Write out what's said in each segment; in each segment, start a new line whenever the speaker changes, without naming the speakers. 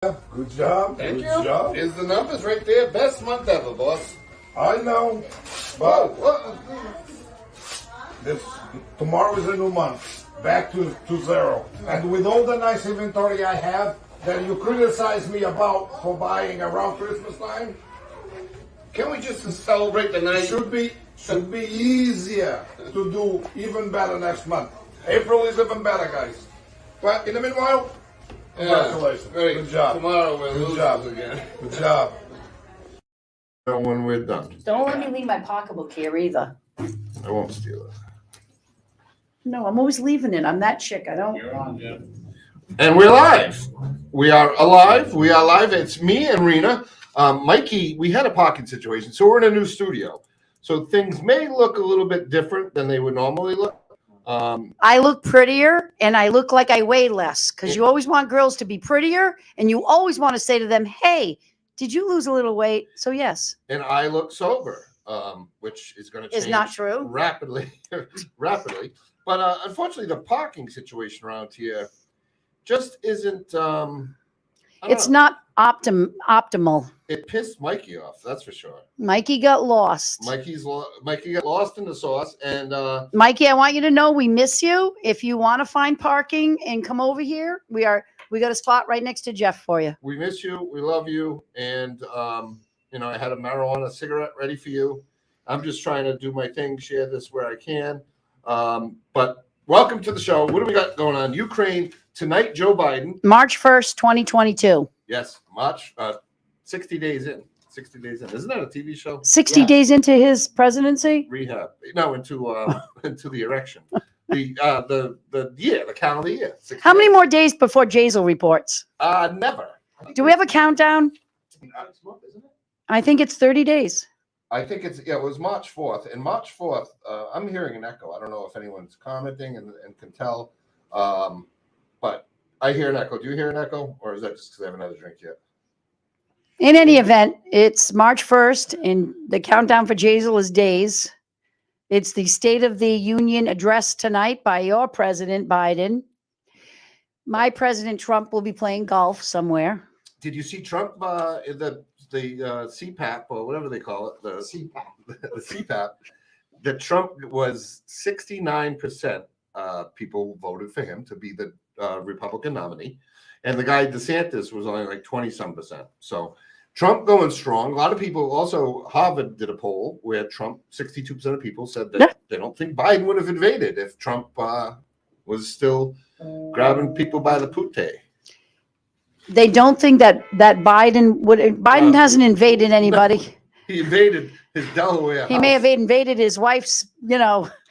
Good job.
Thank
Good
you.
job.
Here's the numbers right there. Best month ever, boss.
I know,
Whoa,
but this tomorrow is a new month. Back to zero. And with all the nice inventory I have that you criticize me about for buying around Christmas time,
can we just celebrate the night?
should be easier to do even better next month. April is even better, guys. But in the meanwhile, congratulations.
Great.
Good job.
Tomorrow we're
Good
losers
job.
again.
Good job.
When we're done.
Don't let me leave my pocketbook here either.
I won't steal it.
No, I'm always leaving it. I'm that chick. I don't.
You're on, Jim.
And we're live. We are alive. We are live. It's me and Rena. Mikey, we had a parking situation, so we're in a new studio. So things may look a little bit different than they would normally look.
I look prettier and I look like I weigh less because you always want girls to be prettier and you always want to say to them, hey, did you lose a little weight? So, yes.
And I look sober, which is going to change
Is not true.
rapidly. But unfortunately, the parking situation around here just isn't.
It's not optimal.
It pissed Mikey off, that's for sure.
Mikey got lost.
Mikey got lost in the sauce, and
Mikey, I want you to know we miss you. If you want to find parking and come over here, we got a spot right next to Jeff for you.
we miss you. We love you, and I had a marijuana cigarette ready for you. I'm just trying to do my thing, share this where I can. But welcome to the show. What do we got going on? Ukraine tonight. Joe Biden.
March 1st, 2022.
Yes, March. 60 days in. 60 days in. Isn't that a TV show?
60 days into his presidency?
Rehab. No, into the erection. The calendar year. 60
How many
days.
more days before Jazel reports?
Never.
Do we have a countdown?
Next month, isn't it?
I think it's 30 days.
I think it was March 4th. And March 4th, I'm hearing an echo. I don't know if anyone's commenting and can tell. But I hear an echo. Do you hear an echo? Or is that just because I haven't had a drink yet?
In any event, it's March 1st, and the countdown for Jazel is days. It's the State of the Union address tonight by your President Biden. My President Trump will be playing golf somewhere.
Did you see Trump in the CPAP or whatever they call it? The CPAP. That Trump was 69% people voted for him to be the Republican nominee. And the guy DeSantis was only like 20-some%. So Trump going strong. A lot of people also, Harvard did a poll where Trump, 62% of people said that they don't think Biden would have invaded if Trump was still grabbing people by the pootie.
They don't think that Biden would. Biden hasn't invaded anybody.
He invaded his Delaware
He
house.
may have invaded his wife's,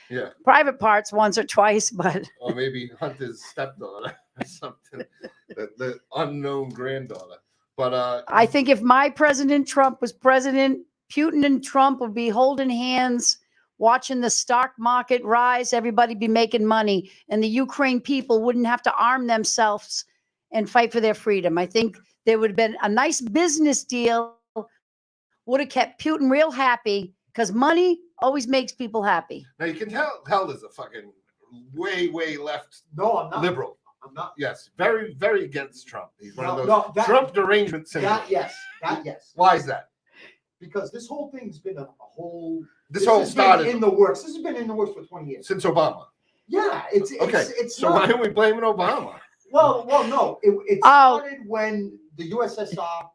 Yeah.
private parts once or twice, but
Or maybe Hunter's stepdaughter or something. the unknown granddaughter. But
I think if my President Trump was president, Putin and Trump would be holding hands, watching the stock market rise, everybody be making money, and the Ukraine people wouldn't have to arm themselves and fight for their freedom. I think there would have been a nice business deal, would have kept Putin real happy, because money always makes people happy.
now you can tell there's a fucking way left
No, I'm not.
liberal.
I'm not.
Yes, very, very against Trump. He's one of those
that,
Trump derangement syndrome.
that yes.
Why is that?
Because this whole thing's been a whole.
This whole
has been
started
in the works. This has been in the works for 20 years.
since Obama.
Yeah, it's
Okay, so why are we blaming Obama?
Well, no. It started when the USSR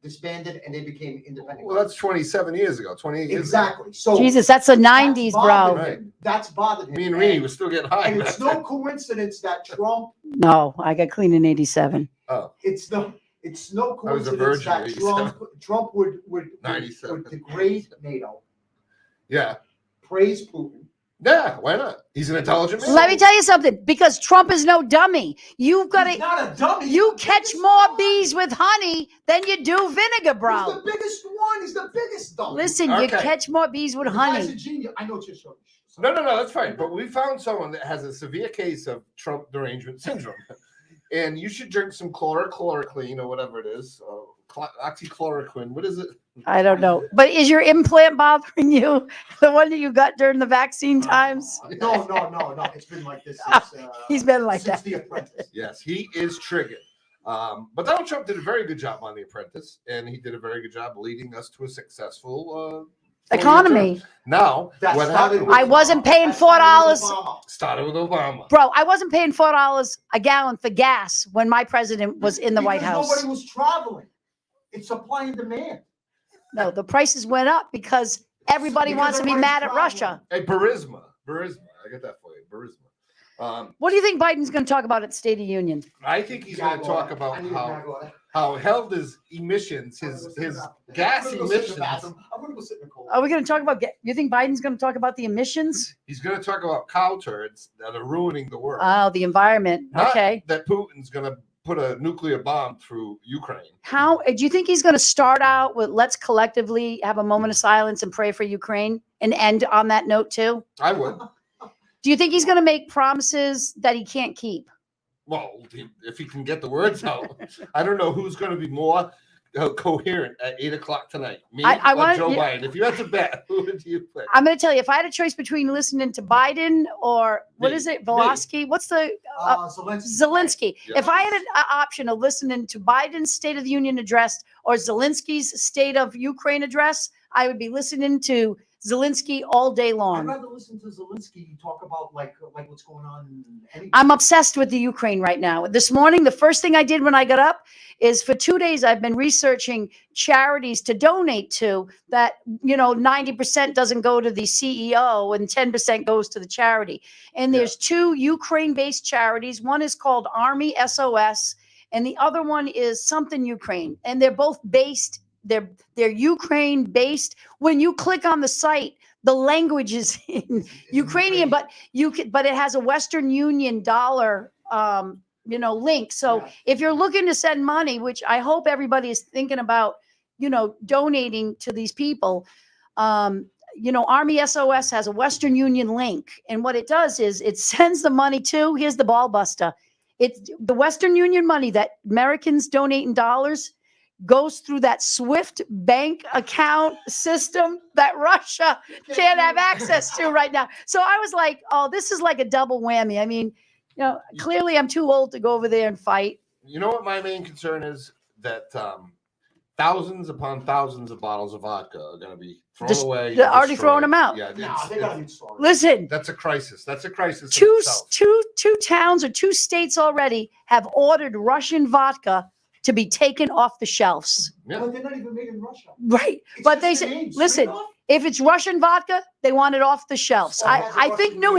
disbanded and they became independent.
Well, that's 27 years ago, 28 years
exactly. So
Jesus, that's the 90s, bro.
Right.
That's bothered him.
ago. Me and Rene was still getting high.
And
back
it's
then.
no coincidence that Trump.
No, I got clean in 87.
Oh,
It's no
I was a
coincidence
virgin
that
in
Trump would
97.
degrade NATO,
yeah.
praise Putin.
Yeah, why not? He's an intelligent man.
Let me tell you something, because Trump is no dummy. You've got
He's
to,
not a dummy.
you catch more bees with honey than you do vinegar,
He's
bro.
the biggest one. He's the biggest dummy.
Listen, you
Okay.
catch more bees with
The guy's a
honey.
genius. I know it's your show.
No, that's fine. But we found someone that has a severe case of Trump derangement syndrome. And you should drink some chlorochloroquine or whatever it is. Oxychloroquine. What is it?
I don't know. But is your implant bothering you? The one that you got during the vaccine times?
No. It's been like this since.
He's been like
since
that.
The Apprentice.
Yes, he is triggered. But Donald Trump did a very good job on The Apprentice, and he did a very good job leading us to a successful
Economy.
Now,
That
what
started
happened?
with
I wasn't
Obama.
paying
That started with
$4.
Obama.
Started with Obama.
Bro, I wasn't paying $4 a gallon for gas when my president was in the White
Because
House.
nobody was traveling. It's supply and demand.
No, the prices went up because everybody
Because
wants to be
everybody's
mad at Russia.
Hey, Burisma. I got that for you. Burisma.
What do you think Biden's going to talk about at State of Union?
I think he's going to talk about
I need a bag order.
how held his emissions, his gas
I'm gonna go sit in the
emissions.
bathroom. I'm going to go sit in the cold.
Are we going to talk about? You think Biden's going to talk about the emissions?
He's going to talk about cow turds that are ruining the world.
Oh, the environment.
Not
Okay.
that Putin's going to put a nuclear bomb through Ukraine.
How do you think he's going to start out with let's collectively have a moment of silence and pray for Ukraine and end on that note too?
I would.
Do you think he's going to make promises that he can't keep?
Well, if he can get the words out, I don't know who's going to be more coherent at 8:00 tonight. Me
I
or
want-
Joe
yeah.
Biden? If you had to bet, who would you pick?
I'm going to tell you, if I had a choice between listening to Biden or what
Me.
is it, Velosky? What's the Zelensky?
Yeah.
If I had an option of listening to Biden's State of the Union address or Zelensky's State of Ukraine address, I would be listening to Zelensky all day
I'd
long.
rather listen to Zelensky talk about like what's going on in any.
I'm obsessed with the Ukraine right now. This morning, the first thing I did when I got up is for 2 days, I've been researching charities to donate to that, 90% doesn't go to the CEO and 10% goes to the charity. And there's 2 Ukraine-based charities. One is called Army SOS and the other one is something Ukraine. And they're both based, they're Ukraine based. When you click on the site, the language is in Ukrainian, but but it has a Western Union dollar link. So if you're looking to send money, which I hope everybody is thinking about, donating to these people, Army SOS has a Western Union link. And what it does is it sends the money to, here's the ball buster. It's the Western Union money that Americans donate in dollars goes through that SWIFT bank account system that Russia can't have access to right now. So I was like, oh, this is like a double whammy. I mean, clearly I'm too old to go over there and fight.
You know what my main concern is? That thousands upon thousands of bottles of vodka are going to be thrown away.
They're already
destroyed.
throwing them out.
Yeah,
No, they gotta be sorry.
Listen,
that's a crisis. That's a crisis. in
two
itself.
towns or 2 states already have ordered Russian vodka to be taken off the shelves.
Yeah.
But they're not even made in Russia.
Right.
It's
But
just
they
the
said,
name,
listen,
straight off.
if it's Russian vodka, they want it off the shelves.
Oh, it has a
I think
Russian
New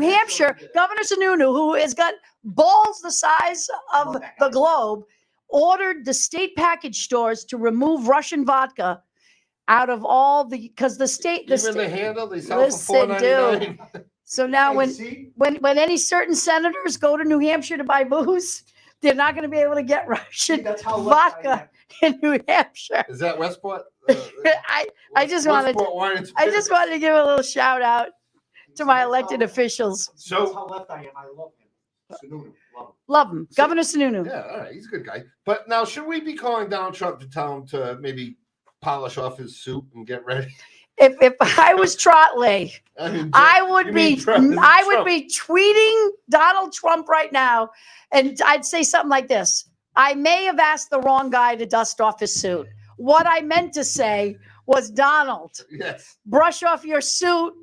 name.
Hampshire Governor Sununu, who has got balls the size of
Love that
the
guy.
globe, ordered the state package stores to remove Russian vodka out of all because the state,
Even the handle they sell
Listen,
for $4.99.
So now
Hey, see?
when any certain senators go to New Hampshire to buy booze, they're not going to be able to get
See,
Russian
that's how left I
vodka in New Hampshire.
Is that Westport?
I just wanted
Westport Wine and
I just
Spirits.
wanted to give a little shout out to my elected officials.
That's
So
how left I am. I love him. Sununu, love him.
Love him. Governor Sununu.
yeah, all right, he's a good guy. But now, should we be calling Donald Trump to tell him to maybe polish off his suit and get ready?
If I was Trotley,
I mean,
I would
you
be
mean Trump-
I would
Trump.
be tweeting Donald Trump right now, and I'd say something like this: I may have asked the wrong guy to dust off his suit. What I meant to say was, Donald,
Yes.
brush off your suit.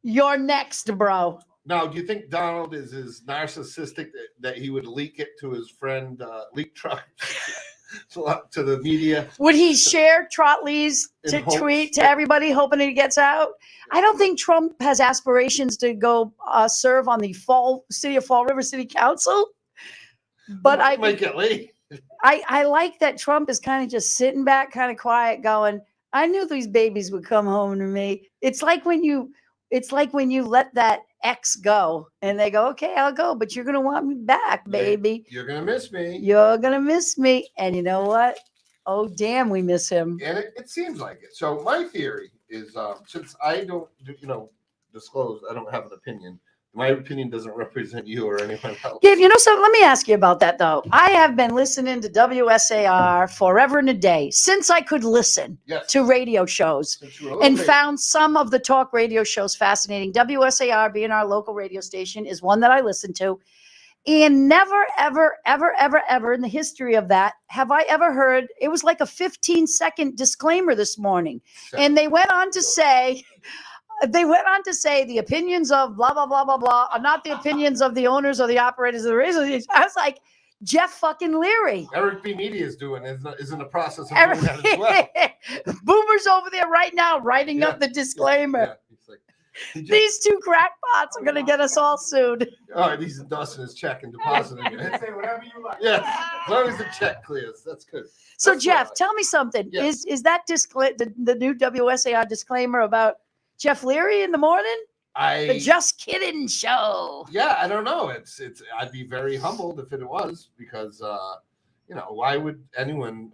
You're next, bro.
Now, do you think Donald is as narcissistic that he would leak it to his friend Leak Truck to the media?
Would he share Trotley's
In
to
hopes
tweet to
that-
everybody, hoping it gets out? I don't think Trump has aspirations to go serve on the City of Fall River City Council. But
He might get late.
I like that Trump is kind of just sitting back, kind of quiet, going, I knew these babies would come home to me. It's like when you let that ex go and they go, okay, I'll go, but you're going to want me back, baby.
You're gonna miss me.
You're going to miss me. And you know what? Oh, damn, we miss him.
And it seems like it. So my theory is, since I don't, disclose, I don't have an opinion. My opinion doesn't represent you or anyone else.
Yeah, so let me ask you about that, though. I have been listening to WSAR forever and a day since I could listen
Yes.
to radio shows
Since you were a
and
little bit-
found some of the talk radio shows fascinating. WSAR, being our local radio station, is one that I listen to. And never, ever, ever, ever, ever in the history of that have I ever heard. It was like a 15-second disclaimer this morning. And they went on to say, the opinions of blah, blah, blah, blah, blah are not the opinions of the owners or the operators of the race. I was like, Jeff fucking Leary.
Eric B. Media is in the process of doing that as well.
Boomer's over there right now writing up the disclaimer.
Yeah. He's like,
These two crackpots are going to get us all sued.
Oh, he's endorsing his check and depositing
You
it.
can say whatever you like.
Yeah, as long as the check clears, that's good.
So
That's
Jeff,
right.
tell me something.
Yeah.
Is that the new WSAR disclaimer about Jeff Leary in the morning? The Just Kidding show.
Yeah, I don't know. It's. I'd be very humbled if it was, because why would anyone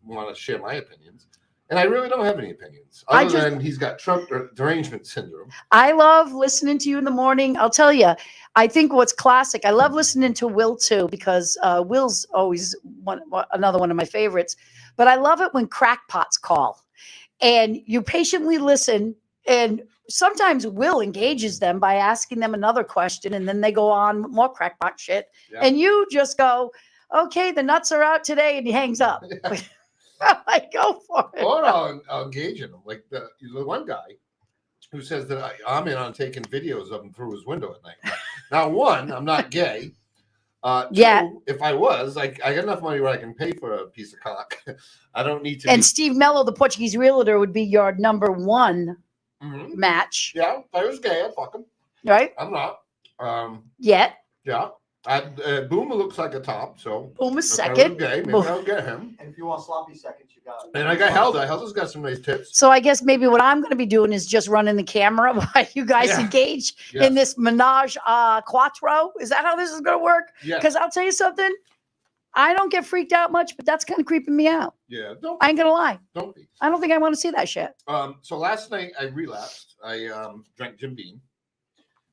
want to share my opinions? And I really don't have any opinions other than he's got Trump derangement syndrome.
I love listening to you in the morning. I'll tell you, I think what's classic. I love listening to Will too, because Will's always another one of my favorites. But I love it when crackpots call, and you patiently listen. And sometimes Will engages them by asking them another question, and then they go on with more crackpot shit.
Yeah.
And you just go, "Okay, the nuts are out today," and he hangs up. I go for it.
Or I'll engage in him. Like the one guy who says that I'm in on taking videos of him through his window at night. Now, one, I'm not gay. Two, if I was, I got enough money where I can pay for a piece of cock. I don't need to.
And Steve Mello, the Portuguese realtor, would be your number one match.
Yeah, if I was gay, I'd fuck him.
Right?
I'm not.
Yet.
Yeah. Boomer looks like a top, so
Boomer's
if I was
second.
gay, maybe I'll get him.
And if you want sloppy seconds, you got it.
And I got Helda. Helda's got some nice tips.
So I guess maybe what I'm going to be doing is just running the camera while you guys engage in this menage quattro. Is that how this is going to work?
Yeah.
Because I'll tell you something. I don't get freaked out much, but that's kind of creeping me out.
Yeah.
I ain't going to lie.
Don't be.
I don't think I want to see that shit.
So last night I relapsed. I drank Jim Beam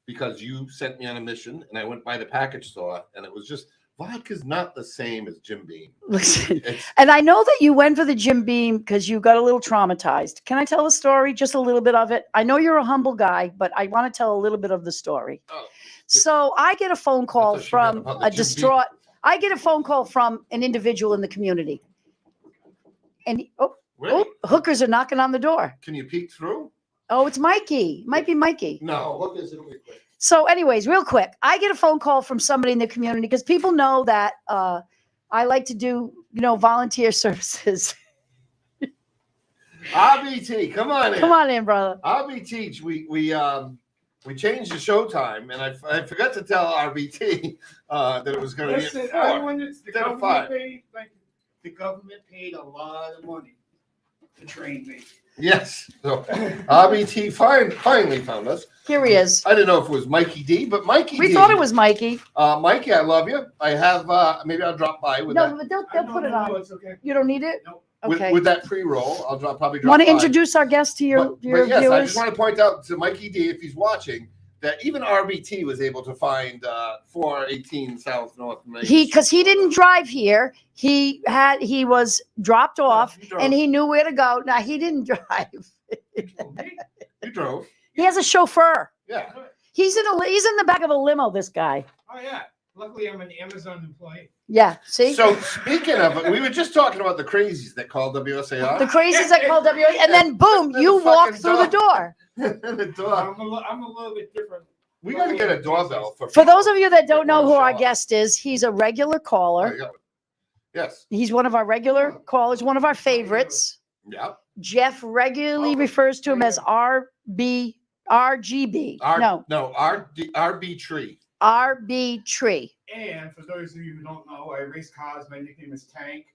because you sent me on a mission, and I went by the package store, and it was just vodka's not the same as Jim Beam.
Listen, and I know that you went for the Jim Beam because you got a little traumatized. Can I tell the story? Just a little bit of it. I know you're a humble guy, but I want to tell a little bit of the story.
Oh,
so I get a phone call from a distraught. I get a phone call from an individual in the community, and hookers are knocking on the door.
Can you peek through?
Oh, it's Mikey. Might be Mikey.
No,
look, it'll be quick.
So anyways, real quick, I get a phone call from somebody in the community because people know that I like to do, volunteer services.
RBT, come on in.
Come on in, brother.
RBT, we changed the show time, and I forgot to tell RBT that it was going to be
Listen,
at 4
everyone, the
instead of
government
5.
paid, the government paid a lot of money to train me.
Yes. So RBT finally found us.
Here he is.
I didn't know if it was Mikey D, but Mikey
We
D.
thought it was Mikey.
Mikey, I love you. I have maybe I'll drop by with
No,
that.
but they'll put it on.
It's okay.
You don't need it?
Nope.
Okay.
With that pre-roll. I'll probably drop
Want to
by.
introduce our guest to your
But yes, I
viewers?
just want to point out to Mikey D, if he's watching, that even RBT was able to find 418 South North Main.
Because he didn't drive here. He was dropped off,
you drove.
and he knew where to go. Now he didn't drive.
You drove.
He has a chauffeur.
Yeah.
He's in the back of a limo. This guy.
Oh yeah. Luckily, I'm an Amazon employee.
Yeah. See.
So speaking of it, we were just talking about the crazies that call WSAR.
The crazies that call WA, and then boom,
Then
you
the
walk
fucking
through the door.
The door.
I'm a little bit different.
We got to get a doorbell
For those of you that don't know who our
Show up.
guest is, he's a regular caller.
Yes.
He's one of our regular callers, one of our favorites.
Yeah.
Jeff regularly refers to him as RGB.
RB Tree.
RB Tree.
And for those of you who don't know, I race cars. My nickname is Tank.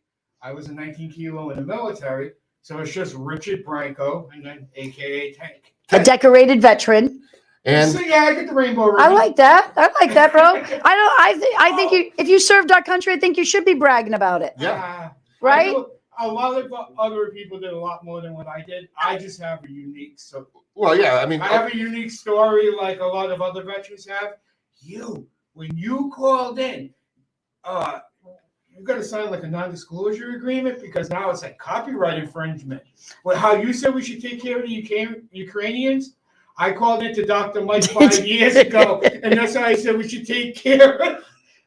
I was a 19 kilo in the military, so it's just Richard Branco, and then AKA Tank.
A decorated veteran.
And
So yeah, I get the rainbow.
I like that. I like that, bro. I think you, if you served our country, I think you should be bragging about it.
yeah.
Right?
A lot of other people did a lot more than what I did. I just have a unique. So
Well, yeah. I mean,
I have a unique story, like a lot of other veterans have. When you called in, you got to sign like a non-disclosure agreement because now it's like copyright infringement. Well, how you said we should take care of the Ukrainians, I called into Dr. Mike 5 years ago, and that's how I said we should take care of.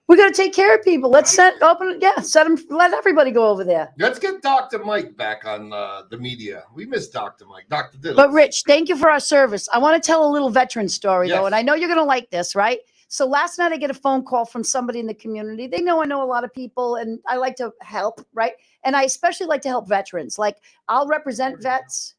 We got to take care of people. Let's set them, let everybody go over there.
Let's get Dr. Mike back on the media. We miss Dr. Mike, Dr. Diddle.
But Rich, thank you for our service. I want to tell a little veteran story though,
Yes.
and I know you're going to like this, right? So last night I get a phone call from somebody in the community. They know I know a lot of people and I like to help, right? And I especially like to help veterans. Like I'll represent vets,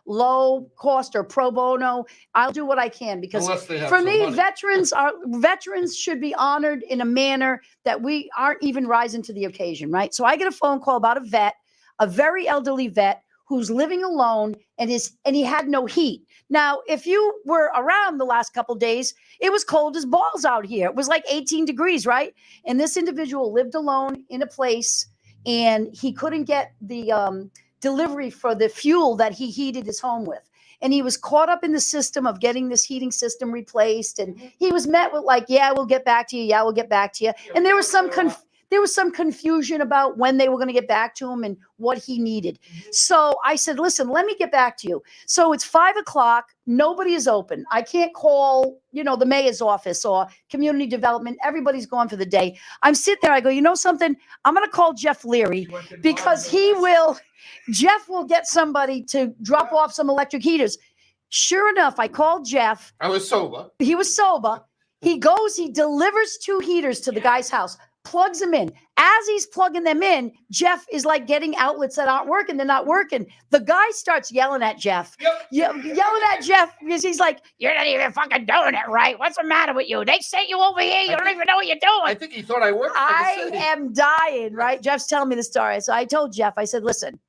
low cost or pro bono. I'll do what I can because
Unless they have
for
some
me,
money.
veterans should be honored in a manner that we aren't even rising to the occasion, right? So I get a phone call about a vet, a very elderly vet who's living alone and he had no heat. Now, if you were around the last couple of days, it was cold as balls out here. It was like 18 degrees, right? And this individual lived alone in a place and he couldn't get the delivery for the fuel that he heated his home with. And he was caught up in the system of getting this heating system replaced. And he was met with like, yeah, we'll get back to you. Yeah, we'll get back to you. And there was some confusion about when they were going to get back to him and what he needed. So I said, listen, let me get back to you. So it's 5:00. Nobody is open. I can't call, the mayor's office or community development. Everybody's gone for the day. I'm sitting there. I go, you know something? I'm going to call Jeff Leary because Jeff will get somebody to drop off some electric heaters. Sure enough, I called Jeff.
I was sober.
He was sober. He delivers 2 heaters to the guy's house, plugs them in. As he's plugging them in, Jeff is like getting outlets that aren't working. They're not working. The guy starts yelling at Jeff. Yelling at Jeff because he's like, you're not even fucking doing it right. What's the matter with you? They sent you over here. You don't even know what you're doing.
I think he thought I worked for the
I
city.
am dying, right? Jeff's telling me the story. So I told Jeff, I said, listen,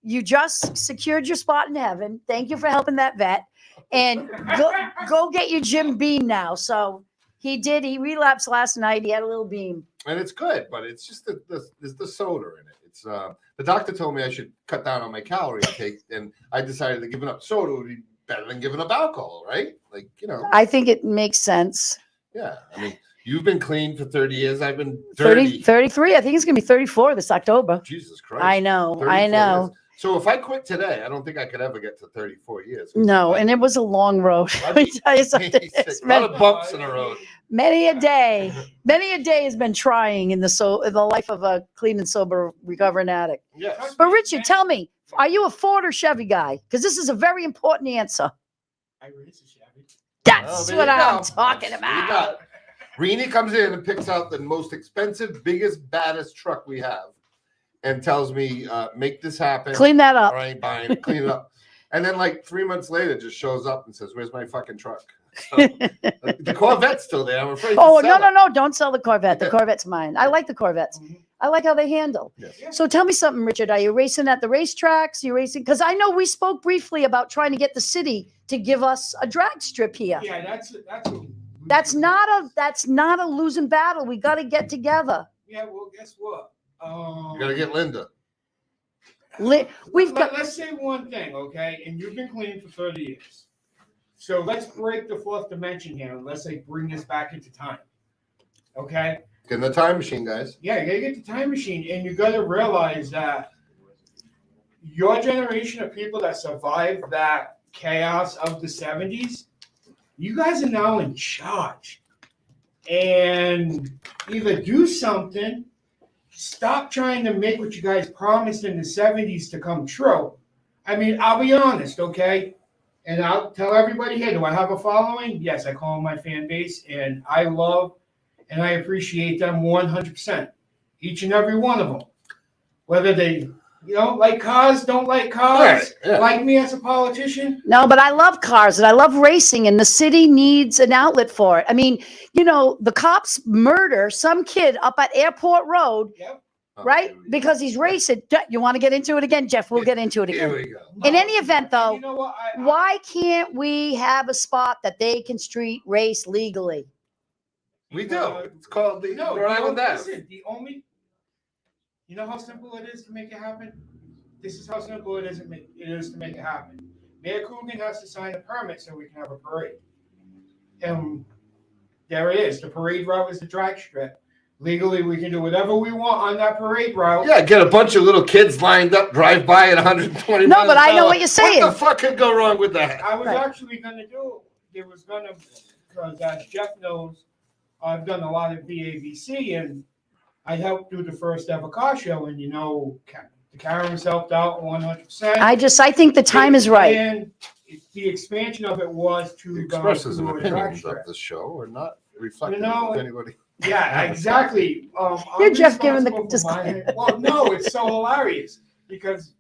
you just secured your spot in heaven. Thank you for helping that vet. And go get your Jim Beam now. So he did. He relapsed last night. He had a little beam.
And it's good, but it's just there's the soda in it. It's the doctor told me I should cut down on my calorie intake, and I decided that giving up soda would be better than giving up alcohol, right? Like,
I think it makes sense.
Yeah. I mean, you've been clean for 30 years. I've been dirty.
33. I think it's going to be 34 this October.
Jesus Christ.
I know.
34 years. So if I quit today, I don't think I could ever get to 34 years.
No, and it was a long road. Let me tell you something.
A lot of bumps in the road.
Many a day has been trying in the life of a clean and sober recovering addict.
Yes.
But Richard, tell me, are you a Ford or Chevy guy? Because this is a very important answer.
I raised a Chevy.
That's
there
what
you
I'm
go.
talking
There you
about.
go. Rene comes in and picks out the most expensive, biggest, baddest truck we have and tells me, make this happen.
Clean that up.
Or I ain't buying it. Clean it up. And then like 3 months later, just shows up and says, where's my fucking truck? So, the Corvette's still there. I'm afraid
Oh,
to sell it.
no. Don't sell the Corvette. The Corvette's mine. I like the Corvettes. I like how they handle.
Yes.
So tell me something, Richard. Are you racing at the racetracks? You racing? Because I know we spoke briefly about trying to get the city to give us a drag strip here.
Yeah,
That's not a losing battle. We got to get together.
Yeah, well, guess what?
You got to get Linda.
Let's say one thing, okay? And you've been clean for 30 years. So let's break the 4th dimension here and let's say bring this back into time. Okay?
Get in the time machine, guys.
Yeah, you gotta get the time machine, and you gotta realize that your generation of people that survived that chaos of the 70s, you guys are now in charge. And either do something, stop trying to make what you guys promised in the 70s to come true. I mean, I'll be honest, okay? And I'll tell everybody here, do I have a following? Yes, I call them my fan base, and I love and I appreciate them 100%. Each and every one of them. Whether they, like cars, don't like cars,
Right, yeah.
like me as a politician.
No, but I love cars and I love racing, and the city needs an outlet for it. I mean, the cops murder some kid up at Airport Road,
Yep.
right? Because he's racing. You want to get into it again, Jeff? We'll get into it
Here
again.
we go.
In any event, though,
You know what?
why can't we have a spot that they can street race legally?
We do. It's called the Rhode Island Ave.
Listen, you know how simple it is to make it happen? This is how simple it is to make it happen. Mayor Coogan has to sign a permit so we can have a parade. And there it is. The parade route is the drag strip. Legally, we can do whatever we want on that parade route.
Yeah, get a bunch of little kids lined up, drive by at 120
No,
miles
but
an
I know
hour.
what you're saying.
What the fuck could go wrong with that?
I was
Right.
actually going to do, because as Jeff knows, I've done a lot of VABC, and I helped do the first ever car show, and the Karens helped out 100%.
I think the time is right.
And the expansion of it was to
The expresses and
go to a drag
opinions of
strip.
the show are not reflective
know,
of anybody.
Yeah, exactly.
You're
I'm
Jeff giving the
responsible for
disclaimer.
well, no, it's so hilarious because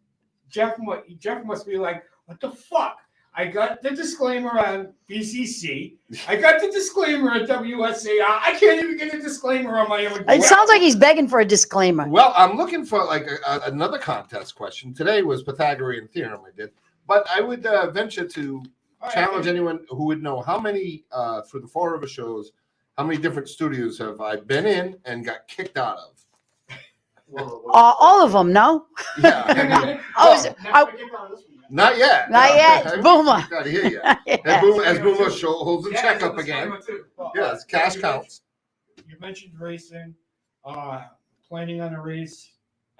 Jeff must be like, what the fuck? I got the disclaimer on BCC. I got the disclaimer on WSAR. I can't even get a disclaimer on my own.
It sounds like he's begging for a disclaimer.
Well, I'm looking for like another contest question. Today was Pythagorean theorem I did, but I would venture to challenge anyone who would know how many for the Fall River shows, how many different studios have I been in and got kicked out of?
All of them, no?
Yeah, I mean, not yet.
Not yet. Boomer.
Got to hear you. As Boomer holds the check up again. Yes, cash counts.
You mentioned racing. Planning on a race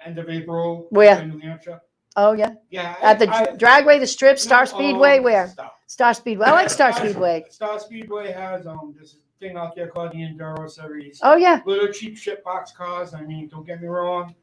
end of April.
Where?
In New Hampshire.
Oh, yeah.
Yeah.
At the Dragway, the Strip, Star Speedway, where? Star Speedway. I like Star Speedway.
Star Speedway has this thing out there called the Enduro Series.
Oh, yeah.
Little cheap shit box cars. I mean, don't get me wrong.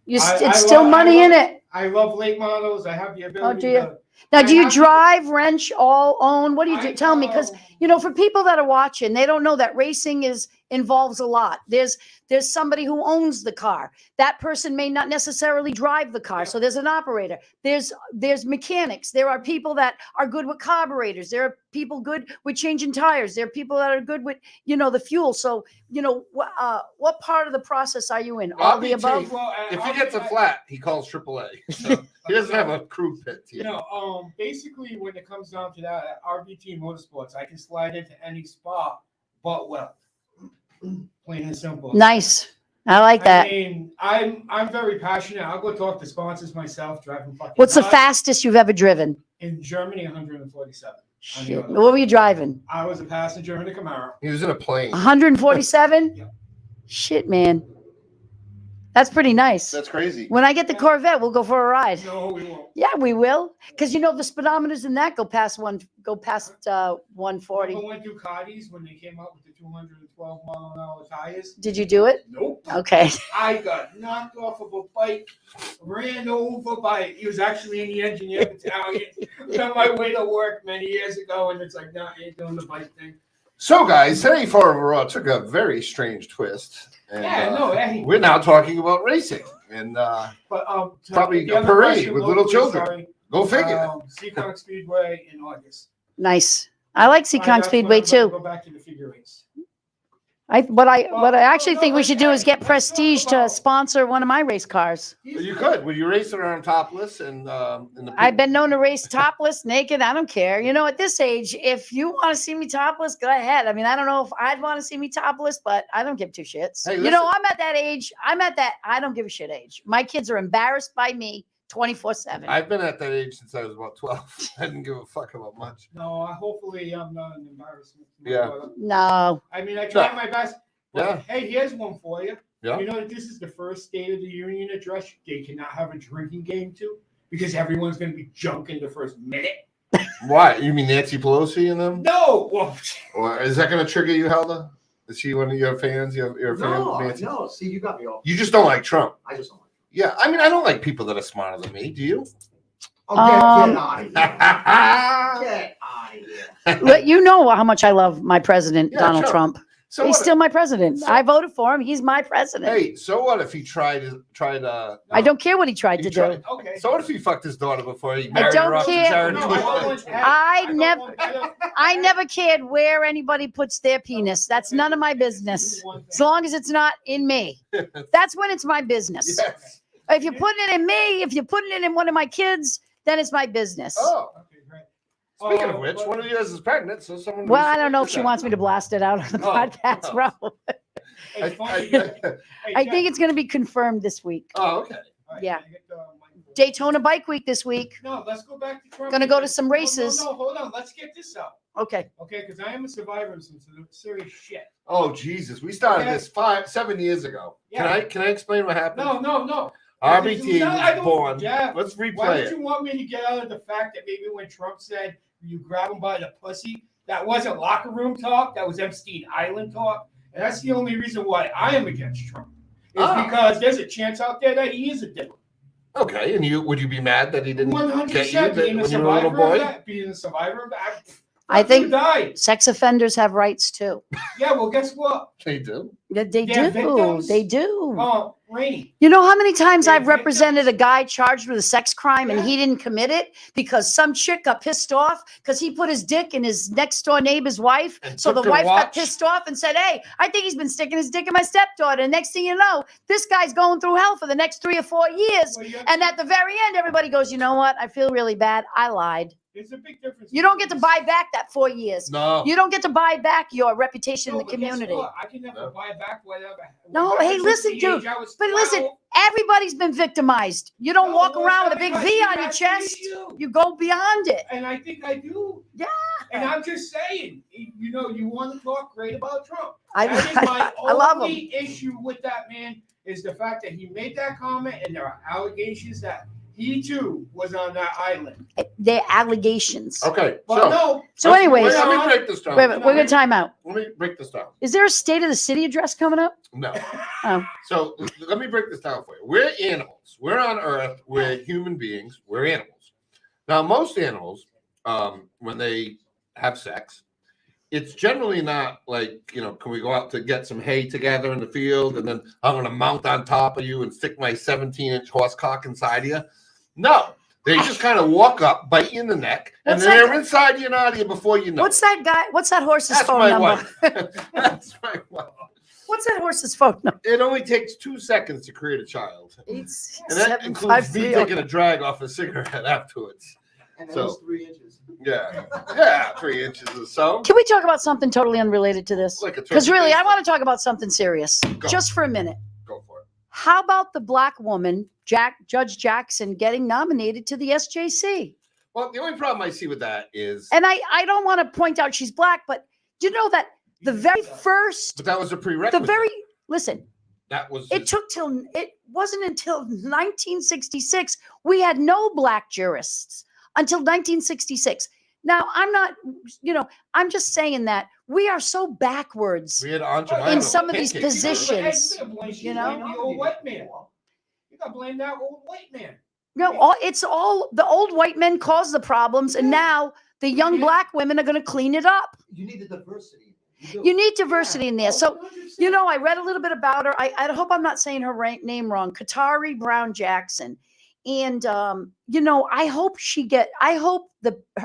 It's still money in it.
I love late models. I have the ability
dear.
to.
Now, do you drive, wrench, all own? What do you do? Tell me, because
know.
for people that are watching, they don't know that racing involves a lot. There's somebody who owns the car. That person may not necessarily drive the car, so there's an operator. There's mechanics. There are people that are good with carburetors. There are people good with changing tires. There are people that are good with the fuel. So what part of the process are you in? All the above.
If he gets a flat, he calls AAA. So he doesn't have a crew pit team.
Basically, when it comes down to that, at RBT Motorsports, I can slide into any spot but well. Plain and simple.
Nice. I like that.
I mean, I'm very passionate. I'll go talk to sponsors myself, driving fucking.
What's the
nuts.
fastest you've ever driven?
In Germany, 147.
Shit. What were you driving?
I was a passenger in a Camaro.
He was in a plane.
147?
Yeah.
Shit, man. That's pretty nice.
That's crazy.
When I get the Corvette, we'll go for a ride.
No, we won't.
Yeah, we will. Because the speedometers in that go past 140.
I went through Ducatis when they came out with the 212 mile an hour tires.
Did you do it?
Nope.
Okay.
I got knocked off of a bike, ran over by. He was actually in the engineer battalion. On my way to work many years ago, and it's like, no, I ain't doing the bike thing.
So, guys, today Fall River Raw took a very strange twist. And, we're now talking about racing and probably a parade with little children.
Sorry,
Go figure.
Seekonk Speedway in August.
Nice. I like Seekonk Speedway too.
Go back to the figure eights.
What I actually think we should do is get Prestige to sponsor one of my race cars.
You could. Would you race around topless and in the?
I've been known to race topless, naked. I don't care. At this age, if you want to see me topless, go ahead. I mean, I don't know if I'd want to see me topless, but I don't give two shits.
Hey,
I'm at that age. I'm at that I don't give a shit age. My kids are embarrassed by me 24/7.
I've been at that age since I was about 12. I didn't give a fuck about much.
No, hopefully I'm not an embarrassment.
Yeah.
No.
I mean, I try my best. But
Yeah.
Hey, here's one for you.
Yeah.
You know that this is the first State of the Union address they cannot have a drinking game to because everyone's going to be drunk in the first minute.
Why? You mean Nancy Pelosi and them?
No. Well,
Or is that going to trigger you, Helda? Is she one of your fans? You're a fan of Nancy?
No. See, you got me off.
You just don't like Trump.
I just don't like.
Yeah, I mean, I don't like people that are smarter than me. Do you?
Oh, get out of here. Get out of here.
But you know how much I love my president,
Yeah,
Donald
sure.
Trump.
So
He's
what
still my president. I voted for him. He's my president.
Hey, so what if he tried?
I don't care what he tried to do.
okay.
So what if he fucked his daughter before he married
don't
her off to
care.
Jared
No,
Kushner?
I never cared where anybody puts their penis. That's none of my business. As long as it's not in me. That's when it's my business.
Yes.
If you're putting it in me, if you're putting it in one of my kids, then it's my business.
Oh,
Okay, great.
speaking of which, one of you guys is pregnant, so someone.
Well, I don't know if she wants me to blast it out on the podcast, bro.
It's funny. Hey,
I
Jeff.
think it's going to be confirmed this week.
Oh, okay.
All right,
yeah.
can I get the mic?
Daytona Bike Week this week.
No, let's go back to Trump.
Gonna go to some races.
No, hold on. Let's get this out.
Okay.
Okay, because I am a survivor of some serious shit.
Oh Jesus, we started
Okay.
this 7 years ago.
Yeah.
Can I explain what happened?
No.
RBT
No, I
was
don't-
born.
Jeff,
Let's
Why
replay
did
it.
you want me to get out of the fact that maybe when Trump said you grab him by the pussy, that wasn't locker room talk, that was Epstein Island talk, And that's the only reason why I am against Trump. Is
Ah.
because there's a chance out there that he is a dick.
Okay, and would you be mad that he didn't
100%
get you
being a
when you were a little
survivor of
boy?
that, being a survivor of that.
I think-
who died.
Sex offenders have rights too.
Yeah, well, guess what?
They do.
They
They're
do.
victims?
They do.
Oh, Rene.
You know how many times
They're
I've represented a
victims?
guy charged with a sex crime and
Yeah.
he didn't commit it because some chick got pissed off because he put his dick in his next door neighbor's wife.
And
So the
took her
wife got
watch.
pissed off and said, "Hey, I think he's been sticking his dick in my stepdaughter." And next thing you know, this guy's going through hell for the next 3 or 4 years.
Well,
And at the very end, everybody goes, "You know what? I feel really bad. I lied."
there's a big difference.
You don't get to
between-
buy back that 4 years.
No.
You don't get to buy back your reputation
No,
in the
but guess
community.
what? I can never
No.
buy back whatever.
No,
whatever
hey,
since
listen,
the
dude,
age I was
But listen,
12.
everybody's been victimized. You don't
No,
walk
well,
around with a big
because
V
you
on your
have the
chest.
issue.
You go beyond it.
And I think I do.
Yeah.
And I'm just saying, you know, you want to talk great about Trump.
I,
That is my
I love him.
only issue with that man is the fact that he made that comment and there are allegations that he too was on that island.
They're allegations.
Okay,
Well, no.
So anyways,
let me break this down.
wait a minute, we're gonna time out.
Let me break this down.
Is there a state of the city address coming up?
No.
Oh.
So let me break this down for you. We're animals. We're on Earth. We're human beings. We're animals. Now, most animals, when they have sex, it's generally not like, can we go out to get some hay together in the field and then I'm going to mount on top of you and stick my 17-inch horse cock inside you? No. They just kind of walk up, bite you in the neck, and
What's
then
that?
they're inside you and out of you before you know.
What's that guy? What's that horse's
That's
phone
my
number?
wife. That's my wife.
What's that horse's phone number?
It only takes 2 seconds to create a child.
It's
And that includes me
753.
taking a drag off a cigarette afterwards.
And
So-
that was 3 inches.
Yeah, 3 inches or so.
Can we talk about something totally unrelated to this?
Like a
Because
turkey
really, I
baster.
want to talk about something serious,
Go.
just for a minute.
Go for it.
How about the black woman, Judge Jackson, getting nominated to the SJC?
Well, the only problem I see with that is,
And I don't want to point out she's black, but you know that the very first,
but that was a
the
prerequisite.
very, listen,
That was
it wasn't until 1966, we had no black jurists until 1966. Now, I'm not, I'm just saying that we are so backwards.
we had Aunt Jemima
in some of these
pancake syrup.
positions,
You
know?
the old white man. You got to blame that old white man.
No, it's all the old white men caused the problems, and now the young
Yeah.
black women are going to clean it up.
You need the diversity. do.
You need diversity in there. So,
100%.
I read a little bit about her. I hope I'm not saying her name wrong. Katari Brown Jackson. And, I hope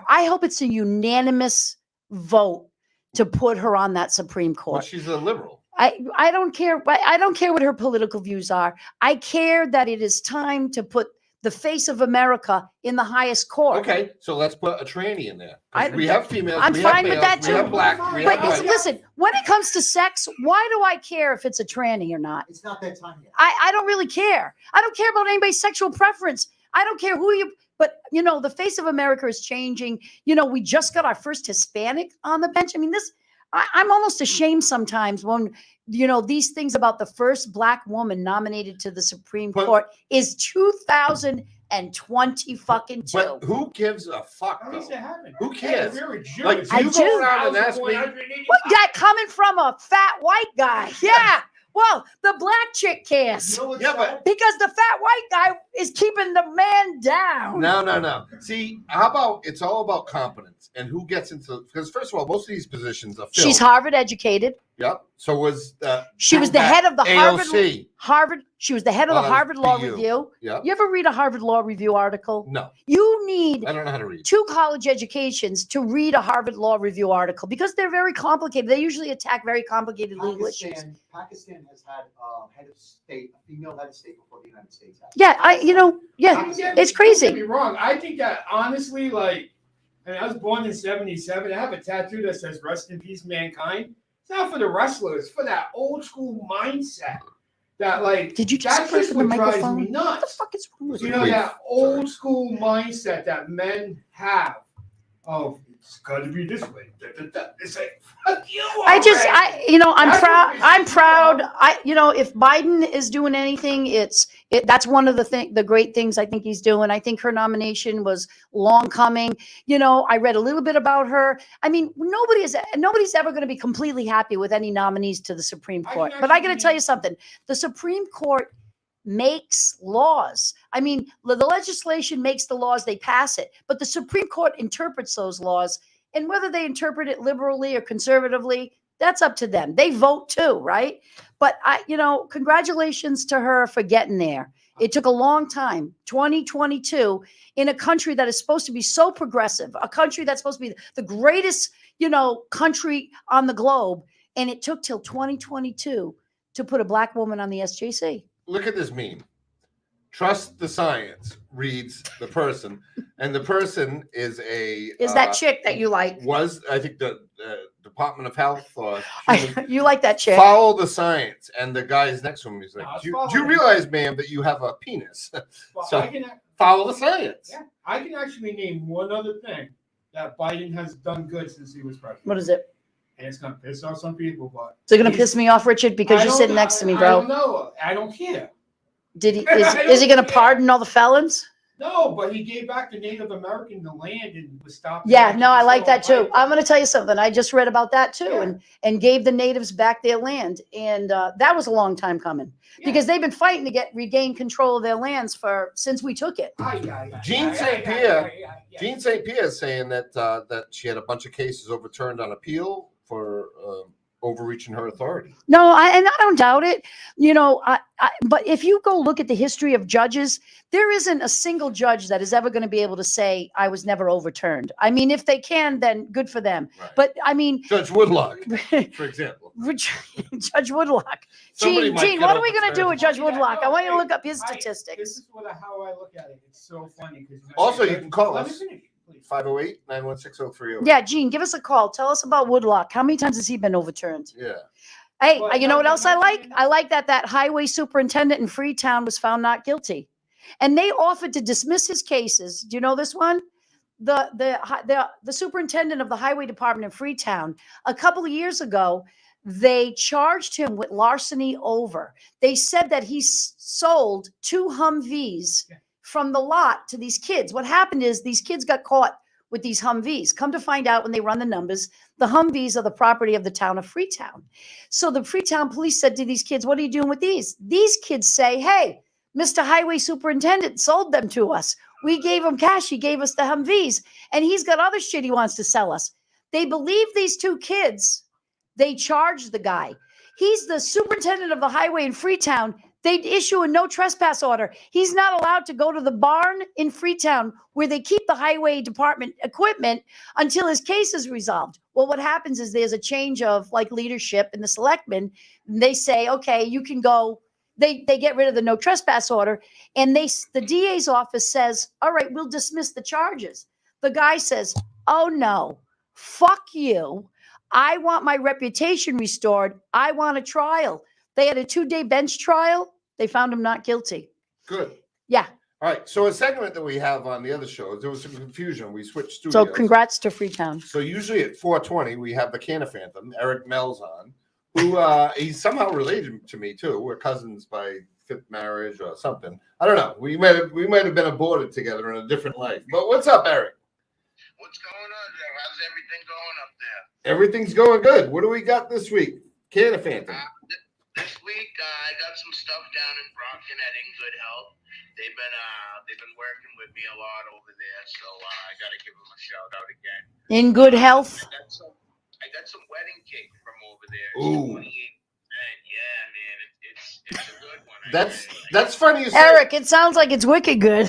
I hope it's a unanimous vote to put her on that Supreme
Well,
Court.
she's a liberal.
I don't care. I don't care what her political views are. I care that it is time to put the face of America in the highest court.
Okay, so let's put a tranny in there. 'Cause
I-
we have females.
I'm
we have
fine with
males,
that
We
too.
have black. We
But
have white.
listen, when it comes to sex, why do I care if it's a tranny or not?
It's not that time yet.
I don't really care. I don't care about anybody's sexual preference. I don't care who you, but the face of America is changing. We just got our first Hispanic on the bench. I mean, I'm almost ashamed sometimes when, these things about the first black woman nominated to the Supreme
But-
Court is 2020 fucking two.
But who gives a fuck?
How does
though?
that happen?
Who
Hey,
cares?
if you're a Jew,
Like,
it's
do you
I do.
go around and ask me?
1,185.
What, that coming from a fat white guy? Yeah. Well, the black chick cares.
You know what's
Yeah, but-
sad?
Because the fat white guy is keeping the man down.
No. See, how about it's all about competence and who gets into, because first of all, most of these positions are filled.
She's Harvard educated.
Yep. So was
She was the head of the
AOC.
Harvard. She was the head of the Harvard Law
BU.
Review.
Yep.
You ever read a Harvard Law Review article?
No,
You need
I don't know how to read.
2 college educations to read a Harvard Law Review article because they're very complicated. They usually attack very complicated legal issues.
Pakistan has had head of state, a female head of state before the United States has.
Yeah, yeah,
Don't get
it's
me-
crazy.
Don't get me wrong. I think that honestly, I was born in '77. I have a tattoo that says "Rest in peace, mankind." It's not for the wrestlers. It's for that old school mindset. That
Did you just
that's
spread
just
from the
what drives
microphone?
me
What the
nuts.
fuck is wrong with
You
you?
know
Wait,
that old school mindset that men have of it's got to be this way. It's like, fuck you.
I'm
That's
proud.
what pisses
I'm
me
proud.
off.
If Biden is doing anything, that's one of the great things I think he's doing. I think her nomination was long coming. I read a little bit about her. I mean, nobody's ever going to be completely happy with any nominees to the Supreme
I
Court.
can
But I got to
actually-
tell you something. The Supreme Court makes laws. I mean, the legislation makes the laws, they pass it, but the Supreme Court interprets those laws. And whether they interpret it liberally or conservatively, that's up to them. They vote too, right? But congratulations to her for getting there. It took a long time, 2022, in a country that is supposed to be so progressive, a country that's supposed to be the greatest, country on the globe. And it took till 2022 to put a black woman on the SJC.
Look at this meme. Trust the science, reads the person, and the person is
that chick that you like?
Was, I think, the Department of Health or
You like that chick?
follow the science, and the guy's next to him. He's like,
No, it's
do
following
you
the-
realize, ma'am, that you have a penis?
Well,
So-
I can,
Follow the science.
yeah, I can actually name one other thing that Biden has done good since he was president.
What is it?
And it's gonna piss off some people, but
Is it going to
he's-
piss me off, Richard, because
I
you're
don't
sitting
know-
next to me,
I
bro?
don't know. I don't care.
Did he?
I
Is he
don't
going to
care.
pardon all the felons?
No, but he gave back the Native American the land and was stopping.
Yeah,
that
no, I
from
like that
selling
too. I'm going to tell you something. I just read about that too,
Yeah.
and gave the natives back their land, and that was a long time coming because they've been fighting to regain control of their lands since we took it.
Gene St. Pierre. Gene St. Pierre is saying that that she had a bunch of cases overturned on appeal for overreaching her authority.
No, and I don't doubt it. But if you go look at the history of judges, there isn't a single judge that is ever going to be able to say I was never overturned. I mean, if they can, then good for them.
Right.
But I mean,
Judge Woodlock, for example.
Judge Woodlock.
Somebody might
Gene,
get
what are we going to do
overturned.
with Judge Woodlock? I want you to look up his
This
statistics.
is how I look at it. It's so funny because
Also, you can call
Let me
us.
finish, please.
508-916-0308.
Yeah, Gene, give us a call. Tell us about Woodlock. How many times has he been overturned?
Yeah.
Hey,
Well,
you know what else I like?
imagine-
I like that highway superintendent in Freetown was found not guilty, and they offered to dismiss his cases. Do you know this one? The superintendent of the highway department in Freetown a couple of years ago, they charged him with larceny over. They said that he sold 2 Humvees from the lot to these kids. What happened is these kids got caught with these Humvees. Come to find out when they run the numbers, the Humvees are the property of the town of Freetown. So the Freetown police said to these kids, what are you doing with these? These kids say, hey, Mr. Highway Superintendent sold them to us. We gave him cash. He gave us the Humvees, and he's got other shit he wants to sell us. They believe these 2 kids. They charged the guy. He's the superintendent of the highway in Freetown. They'd issue a no trespass order. He's not allowed to go to the barn in Freetown where they keep the highway department equipment until his case is resolved. Well, what happens is there's a change of leadership in the selectmen. And they say, okay, you can go. They get rid of the no trespass order. And the DA's office says, all right, we'll dismiss the charges. The guy says, oh no, fuck you. I want my reputation restored. I want a trial. They had a 2-day bench trial. They found him not guilty.
Good.
Yeah.
All right. So a segment that we have on the other shows, there was some confusion. We switched studios.
So congrats to Freetown.
So usually at 4:20 we have the Canaphantom, Eric Mel's on, who he's somehow related to me too. We're cousins by 5th marriage or something. I don't know. We might have been aborted together in a different life. But what's up, Eric?
What's going on there? How's everything going up there?
Everything's going good. What do we got this week? Canaphantom.
This week, I got some stuff down in Brockton at In Good Health. They've been working with me a lot over there, so I got to give them a shout out again.
In good health.
I got some wedding cake from over there.
Ooh.
28%. Yeah, man, it's a good one.
That's funny you say.
Eric, it sounds like it's wicked good.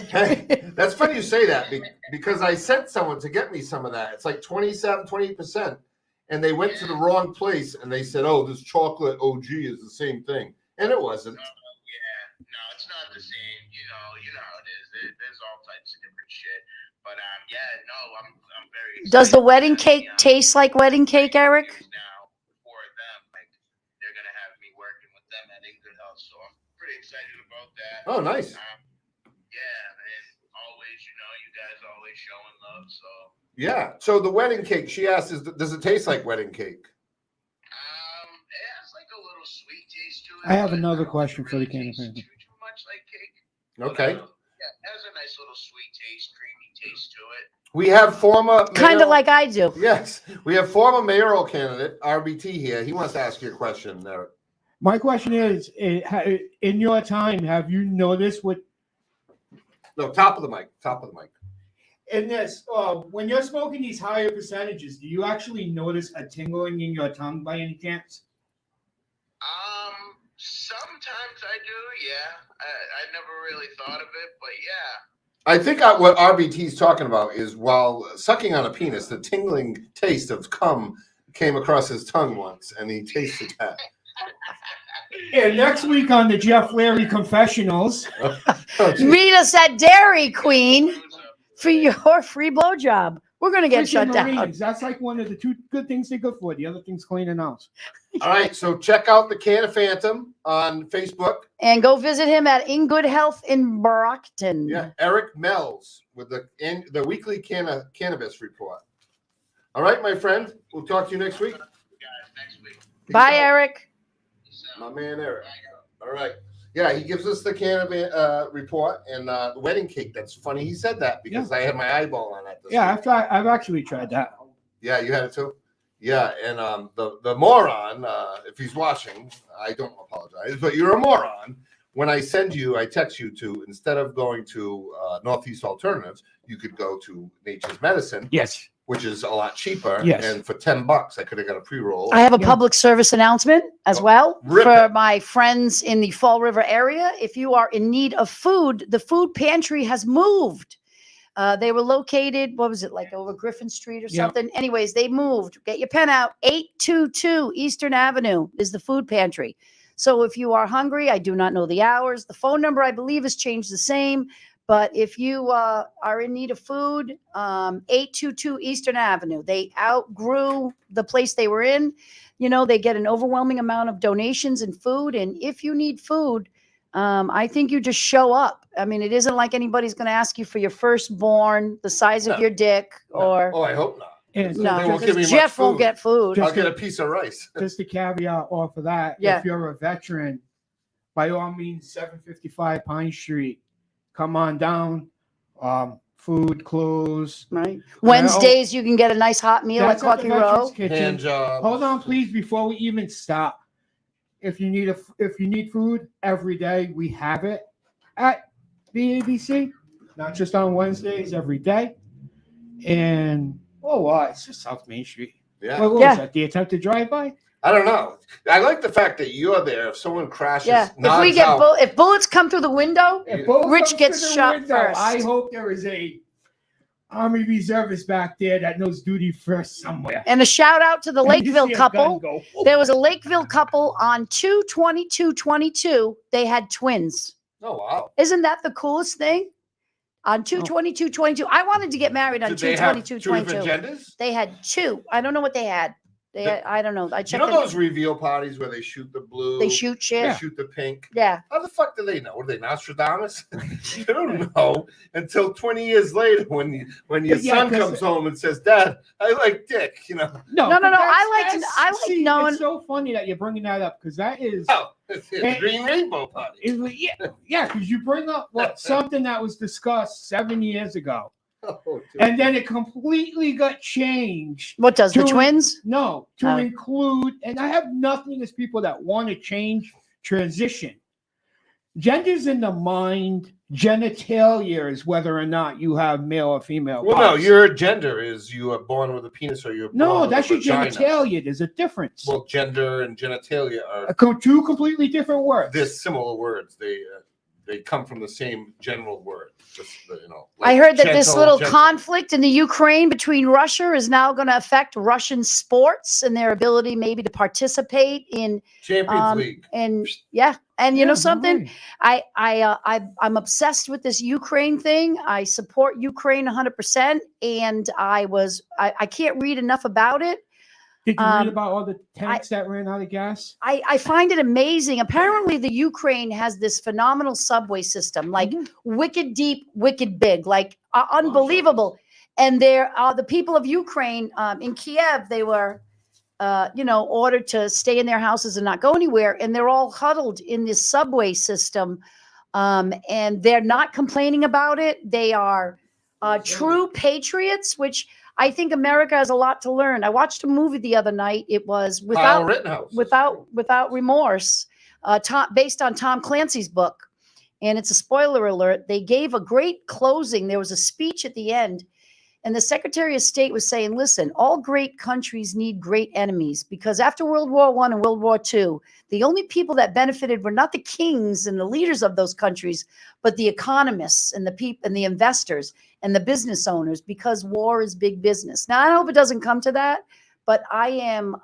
That's funny you say that because I sent someone to get me some of that. It's like 28%. And they went to the wrong place and they said, oh, this chocolate OG is the same thing. And it wasn't.
No, it's not the same. You know how it is. There's all types of different shit. But yeah, no, I'm very excited.
Does the wedding cake taste like wedding cake, Eric?
Now for them, like they're gonna have me working with them at In Good Health, so I'm pretty excited about that.
Oh, nice.
Yeah, and always, you guys always showing love. So
Yeah. So the wedding cake, she asked, does it taste like wedding cake?
It has like a little sweet taste to it.
I have
but
another
don't
question for the
really
can of
taste
paint.
too much like cake.
Okay.
Yeah, it has a nice little sweet taste, creamy taste to it.
We have former
Kind
mayoral-
of like I do.
Yes, we have former mayoral candidate RBT here. He wants to ask you a question there.
My question is, in your time, have you noticed what
No, top of the mic. Top of the mic.
in this, when you're smoking these higher percentages, do you actually notice a tingling in your tongue by any chance?
Sometimes I do, yeah. I never really thought of it, but yeah.
I think what RBT's talking about is while sucking on a penis, the tingling taste of cum came across his tongue once, and he tasted that.
And next week on the Jeff Larry Confessionals,
Meet us at Dairy Queen for your free blowjob. We're going to get
Freaking
shut down.
Marines, that's like one of the two good things they're good for. The other thing's cleaning house.
All right, so check out the Can of Phantom on Facebook.
And go visit him at In Good Health in Brockton.
Yeah, Eric Mells with the weekly cannabis report. All right, my friend. We'll talk to you next week.
Guys, next week.
Bye,
Peace out.
Eric.
My man Eric. All right. Yeah, he gives us the cannabis report and the wedding cake. That's funny. He said that because I had my eyeball on that.
Yeah,
week.
I've actually tried that.
Yeah, you had it too. Yeah, and the moron, if he's watching, I don't apologize, but you're a moron. When I text you to, instead of going to Northeast Alternatives, you could go to Nature's Medicine.
Yes.
Which is a lot cheaper.
Yes.
And for $10, I could have got a pre-roll.
I have a public service announcement as
Oh,
well
rip
for
it.
my friends in the Fall River area. If you are in need of food, the food pantry has moved. They were located, what was it, like over Griffin Street or
Yeah.
something? Anyways, they moved. Get your pen out. 822 Eastern Avenue is the food pantry. So if you are hungry, I do not know the hours. The phone number, I believe, has changed the same. But if you are in need of food, 822 Eastern Avenue. They outgrew the place they were in. You know, they get an overwhelming amount of donations and food. And if you need food, I think you just show up. I mean, it isn't like anybody's going to ask you for your firstborn, the size of
No.
your dick, or
Oh, I hope not.
And
no,
they won't give me
because
much
Jeff won't
food.
get food.
Just
I'll get a piece of rice.
just a caveat off of that.
Yeah.
If you're a veteran, by all means, 755 Pine Street, come on down. Food, clothes.
Right. Wednesdays, you can get a nice hot meal at
That's at the
Coffee
Veterans
Row.
Kitchen.
Hand job.
Hold on, please, before we even stop. If you need food every day, we have it at the ABC. Not just on Wednesdays, every day. And it's just South Main Street.
Yeah.
What was
Yeah.
that? The attempted drive-by?
I don't know. I like the fact that you're there. If someone crashes,
Yeah. If we
nods
get
out,
if bullets come through the window,
If both
Rich
comes
gets
to the
shot
window,
first.
I hope there is a Army reservist back there that knows duty first somewhere.
and a shout out to the
And you
Lakeville
see a gun
couple.
go,
There was a Lakeville couple on 2/22/22. They had twins.
oh wow.
Isn't that the coolest thing? On 2/22/22. I wanted to get married on
Did they have two
2/22/22.
different genders?
They had two. I don't know what they had. I don't know. I
You
checked.
know those reveal parties where they shoot the blue,
They shoot
they
shit.
shoot the pink.
Yeah.
How the fuck do they know? Are they Nostradamus? You don't know until 20 years later when your
Yeah,
son
'cause-
comes home and says, "Dad, I like dick." You know.
No,
but
I
that's-
like
see,
knowing-
It's so funny that you're bringing that up because that is.
Oh, it's the Green Rainbow Party.
Yeah, because you bring up something that was discussed 7 years ago,
Oh, dude.
and then it completely got changed.
What does the
To-
twins?
No, to
Oh.
include, and I have nothing against people that want to change, transition. Gender's in the mind. Genitalia is whether or not you have male or female.
Well, no,
parts.
your gender is you are born with a penis or you're born
No,
with
that's
a
your
vagina.
genitalia. There's a difference.
Well, gender and genitalia are
Two completely different words.
they're similar words. They come from the same general word. Just
I heard that this
gentle,
little
gentle.
conflict in the Ukraine between Russia is now going to affect Russian sports and their ability maybe to participate in
Champions League.
and yeah. And you know
Yeah,
something?
right.
I'm obsessed with this Ukraine thing. I support Ukraine 100%, and I can't read enough about it.
Did you read
Um,
about all the tanks that ran out of gas?
I find it amazing. Apparently, the Ukraine has this phenomenal subway system, like wicked deep, wicked big, like unbelievable. And there are the people of Ukraine in Kiev. They were, ordered to stay in their houses and not go anywhere. And they're all huddled in this subway system. And they're not complaining about it. They are true patriots, which I think America has a lot to learn. I watched a movie the other night. It was without remorse, based on Tom Clancy's book. And it's a spoiler alert. They gave a great closing. There was a speech at the end. And the Secretary of State was saying, listen, all great countries need great enemies, because after World War I and World War II, the only people that benefited were not the kings and the leaders of those countries, but the economists and the people and the investors and the business owners, because war is big business. Now, I hope it doesn't come to that, but I am,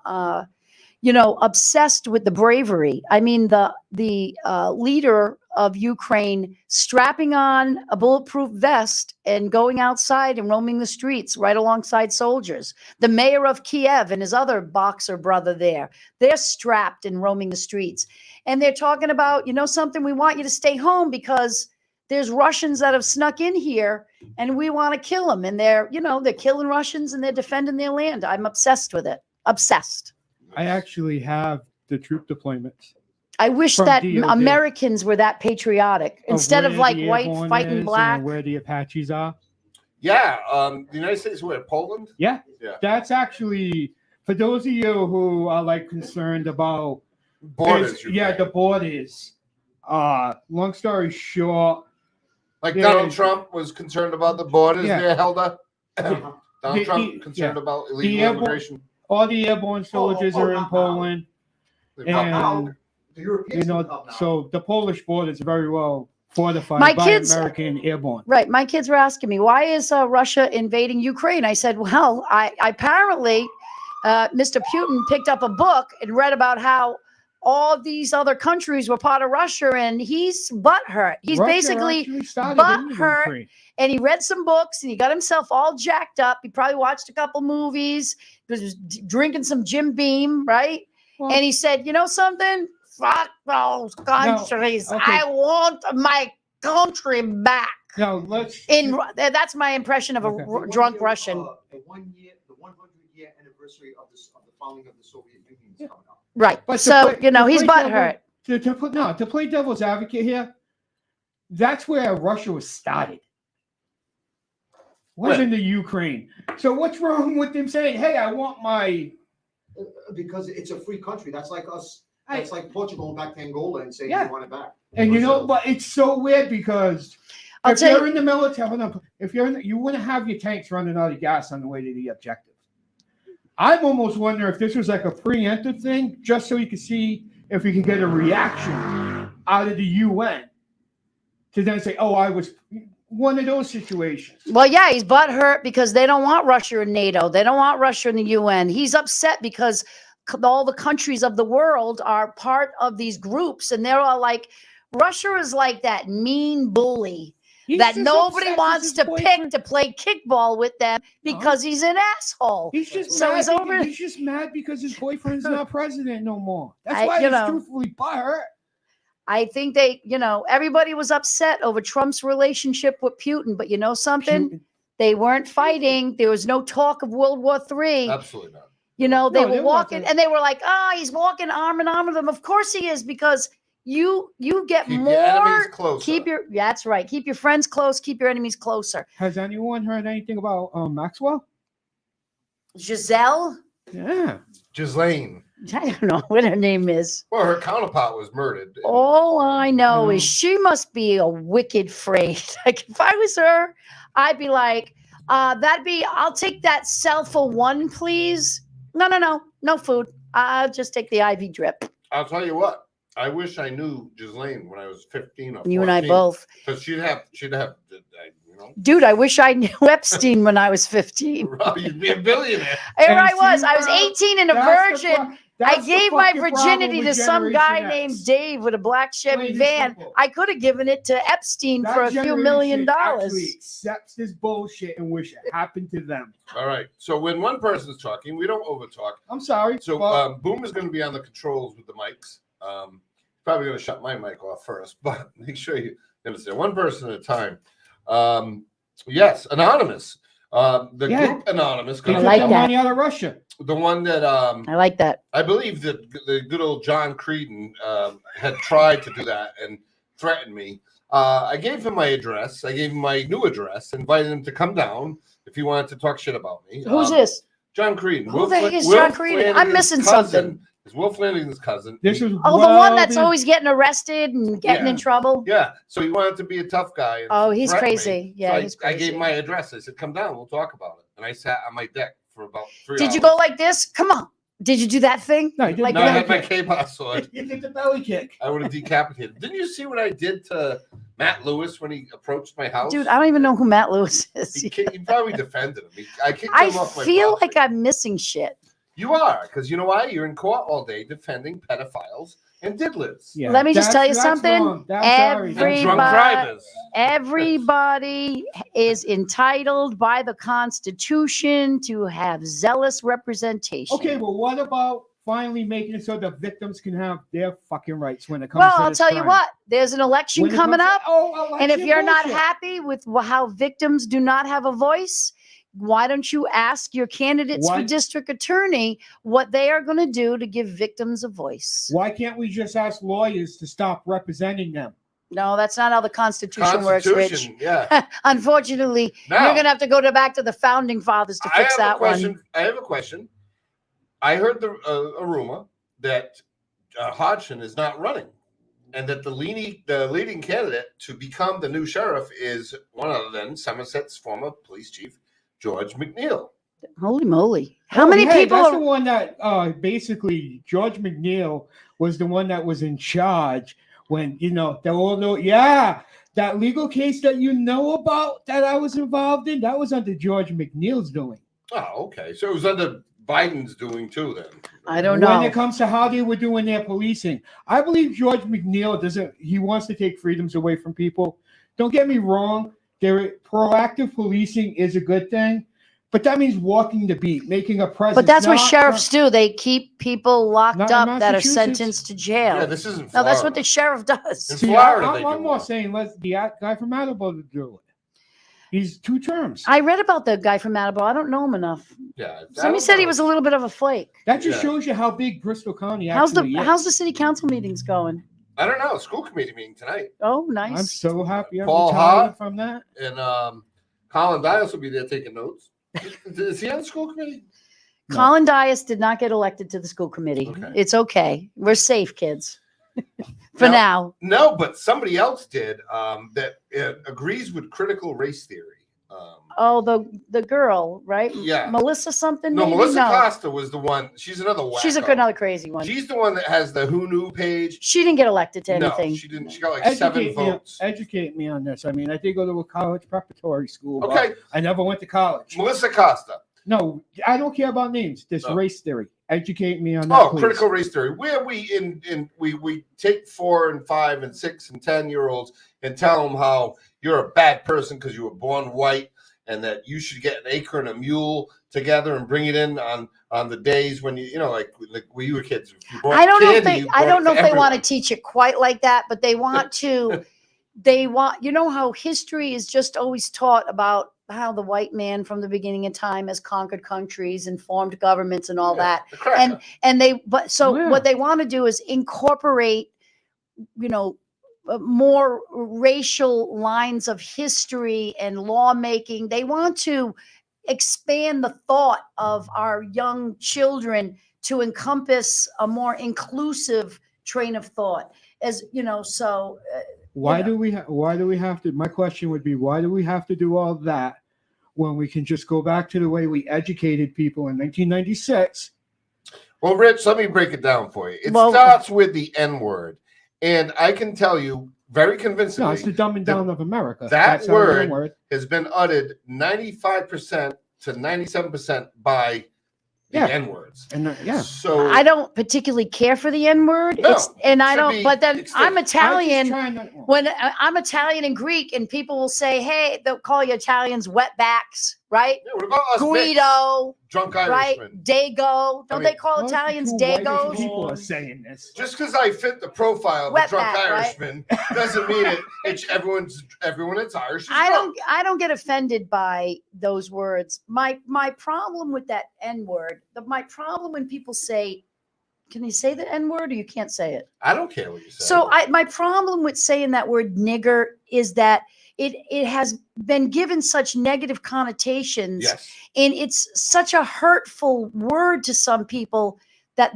obsessed with the bravery. I mean, the leader of Ukraine strapping on a bulletproof vest and going outside and roaming the streets right alongside soldiers. The mayor of Kiev and his other boxer brother there, they're strapped and roaming the streets. And they're talking about, something, we want you to stay home because there's Russians that have snuck in here and we want to kill them. And they're killing Russians and they're defending their land. I'm obsessed with it. Obsessed.
I actually have the troop deployments.
I wish that Americans were that patriotic instead of like white fighting black.
Where the Apaches are.
Yeah, the United States, where, Poland?
Yeah,
yeah.
That's actually, for those of you who are like concerned about
borders.
The borders. Long story short,
like Donald Trump was concerned about the borders. Yeah, held up. Donald Trump concerned about illegal immigration.
All the airborne soldiers are in Poland, and so the Polish border is very well fortified by American airborne.
Right. My kids were asking me, why is Russia invading Ukraine? I said, well, I apparently Mr. Putin picked up a book and read about how all these other countries were part of Russia, and he's butthurt. He's basically butthurt, and he read some books, and he got himself all jacked up. He probably watched a couple movies, was drinking some Jim Beam, right? Well, and he said, you know something? Fuck those countries. No, okay. I want my country back.
No,
that's my impression of a drunk Russian.
The 100-year anniversary of the founding of the Soviet Union is coming up.
Right. But so, he's butthurt.
To play devil's advocate here, that's where Russia was started. Wasn't the Ukraine. So what's wrong with them saying, hey, I want my...
Because it's a free country. That's like us. It's like Portugal going back to Angola and saying they want it back.
And but it's so weird because if you're in the military, you wouldn't have your tanks running out of gas on the way to the objective. I'm almost wondering if this was like a preemptive thing, just so you could see if we could get a reaction out of the UN to then say, oh, I was one of those situations.
Well, yeah, he's butthurt because they don't want Russia in NATO. They don't want Russia in the UN. He's upset because all the countries of the world are part of these groups, and they're all like, Russia is like that mean bully that nobody wants to pick to play kickball with them because he's an asshole.
He's just he's just mad because his boyfriend's not president no more. That's why he's truthfully butthurt.
I think everybody was upset over Trump's relationship with Putin, but you know something? They weren't fighting. There was no talk of World War III.
Absolutely not.
They were walking, and they were like, he's walking arm in arm with them. Of course he is, because you get
keep
more.
Your enemies closer.
That's right. Keep your friends close. Keep your enemies closer.
Has anyone heard anything about Maxwell?
Giselle?
Yeah.
Ghislaine.
I don't know what her name is.
Well, her counterpart was murdered.
All I know is she must be a wicked fraud. Like, if I was her, I'd be like, I'll take that cell for one, please. No food. I'll just take the IV drip.
I'll tell you what. I wish I knew Ghislaine when I was 15 or 14.
You and I both.
Because she'd have,
Dude, I wish I knew Epstein when I was 15.
Rob, you'd be a billionaire.
Here I was. I was 18 and a virgin. I gave my virginity to some guy named Dave with a black Chevy van. I could have given it to Epstein for a few $1 million.
Actually accepts this bullshit and wish it happened to them.
All right. So when one person's talking, we don't overtalk.
I'm sorry.
So Boom is going to be on the controls with the mics. Probably going to shut my mic off first, but make sure you understand one person at a time. Yes, anonymous. The
Yeah.
group Anonymous,
They
I
took
like
the
that.
money out of Russia.
the one that
I like that.
I believe that the good old John Creedon had tried to do that and threatened me. I gave him my address. I gave him my new address, invited him to come down if he wanted to talk shit about me.
Who's this?
John Creedon.
Who the heck is John Creedon? I'm missing something.
Is Will Flanagan's cousin.
This was
Oh, the one that's
well
always getting arrested and getting in trouble.
Yeah, so he wanted to be a tough guy. And
Oh, he's
threaten me.
crazy. Yeah,
So
he's
I gave
crazy.
him my address. I said, "Come down, we'll talk about it." And I sat on my deck for about 3
Did
hours.
you go like this? Come on. Did you do that thing?
No, he didn't.
Like
No, I
that?
had my K-pop sword.
You did the belly kick.
I would have decapitated. Didn't you see what I did to Matt Lewis when he approached my house?
Dude, I don't even know who Matt Lewis is.
He probably defended him. I kicked
I
him off my
feel
property.
like I'm missing shit.
You are, because you know why? You're in court all day defending pedophiles and diddlers.
Yeah,
Let me just tell you
that's
something.
wrong. I'm sorry.
And drunk
Everybody-
drivers.
Everybody is entitled by the Constitution to have zealous representation.
Okay, well, what about finally making it so the victims can have their fucking rights when it comes
Well,
to
I'll
this
tell you
crime?
what, there's an election
When it
coming
comes to-
up.
oh,
And if
election
you're not
bullshit.
happy with how victims do not have a voice, why don't you ask your candidates for
Why-
district attorney what they are going to do to give victims a voice?
Why can't we just ask lawyers to stop representing them?
No, that's not how the Constitution works, Rich.
Constitution, yeah.
Unfortunately,
Now,
you're going to have to go back to the founding fathers to fix that one.
I have a question. I heard a rumor that Hodgson is not running, and that the leading candidate to become the new sheriff is one other than Somerset's former police chief, George McNeil.
Holy moly. How
Oh,
many
yeah,
people
That's
are-
the one that basically George McNeil was the one that was in charge when they all know. Yeah, that legal case that you know about that I was involved in, that was under George McNeil's doing.
Oh, okay. So it was under Biden's doing too, then.
I don't
When
know.
it comes to how they were doing their policing, I believe George McNeil doesn't. He wants to take freedoms away from people. Don't get me wrong. Proactive policing is a good thing, but that means walking the beat, making a presence.
But that's what
not-
sheriffs do. They keep people locked
Not in
up that are
Massachusetts.
sentenced to jail.
Yeah, this isn't.
No, that's what
Florida.
the sheriff does.
In
See,
Florida, they
I'm
do
more
that.
saying let the guy from Attleboro do it. He's 2 terms.
I read about the guy from Attleboro. I don't know him enough.
Yeah.
Somebody said he was a little bit of a flake.
That just
Yeah.
shows you how big Bristol County
How's
actually is.
how's the city council meetings going?
I don't know. School committee meeting tonight,
Oh,
I'm
nice.
so happy I'm
Paul
retired
Hart?
from that.
and Colin Dias will be there taking notes. Is he on the school committee?
No.
Colin Dias did not get elected to the school committee.
Okay.
It's okay. We're safe, kids. For now.
No, but somebody else did that agrees with critical race theory.
Oh, the girl, right?
Yeah.
Melissa something?
No,
maybe?
Melissa Costa was the one. She's another wacko.
She's another crazy one.
She's the one that has the Who Knew page.
She didn't get elected to anything.
No, she didn't. She got like 7 votes.
Educate me on this. I mean, I did go to a college preparatory school. but
Okay,
I never went to college.
Melissa Costa.
No, I don't care about names. This
Oh.
race theory. Educate me on that.
Oh,
please.
critical race theory. Where we take 4 and 5 and 6 and 10-year-olds and tell them how you're a bad person because you were born white, and that you should get an acre and a mule together and bring it in on the days when like when you were kids. If you brought
I don't know if
candy,
they
you
I
brought
don't
it
know
to
if they want to
everyone.
teach it quite like that, but they want to you know how history is just always taught about how the white man from the beginning of time has conquered countries and formed governments and all
Yeah,
that.
the cracker.
And
Yeah.
what they want to do is incorporate more racial lines of history and lawmaking. They want to expand the thought of our young children to encompass a more inclusive train of thought. As you know, so
Why
you know.
do we have to? My question would be, why do we have to do all that when we can just go back to the way we educated people in 1996?
Well, Rich, let me break it down for you. It
Well-
starts with the N word, and I can tell you very
No,
convincingly
it's the dumbing down of America.
that
That's how the
word has been uttered 95% to 97% by the
Yeah.
N words.
And yeah.
So
I don't particularly care for the N word.
No,
And I
should
don't.
be
But then
extinct.
I'm Italian.
When
When I'm Italian and Greek, and people will say, "Hey," they'll call you Italians wetbacks. right?
Yeah, what about us
Guido,
drunk
right?
Irishmen?
Dago. Don't
I
they
mean,
call
Most
Italians
two white
Dagos?
people are saying this.
Just because I fit the profile of a drunk
Wetback, right?
Irishman doesn't mean it's everyone that's Irish. Is
I
drunk.
don't get offended by those words. My problem with that N word, my problem when people say, can you say the N word or you can't say it?
I don't care what you say.
So my problem with saying that word nigger is that it has been given such negative connotations,
yes,
and it's such a hurtful word to some people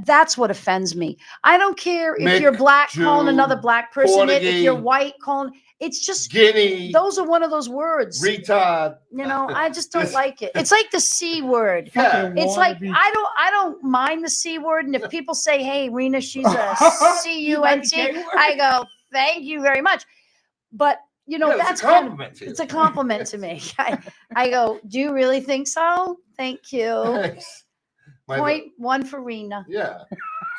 that's what offends me. I don't care if
Mick,
you're black calling
Jew,
another black person it, if you're
Portuguese,
white calling, it's just
Guinea,
those are one of those words.
retard.
You know, I just don't
This-
like it. It's like the C word.
Yeah.
It's like
Wannabe.
I don't mind the C word, and if people say, "Hey, Rena, she's a
You like the
C-U-N-T,"
K word?
I go, "Thank you very much." But you know,
Yeah, it's a
that's kind of
compliment to you.
it's a compliment to me. I go, "Do you really think so?" Thank you.
Thanks. My-
Point one for Rena.
Yeah.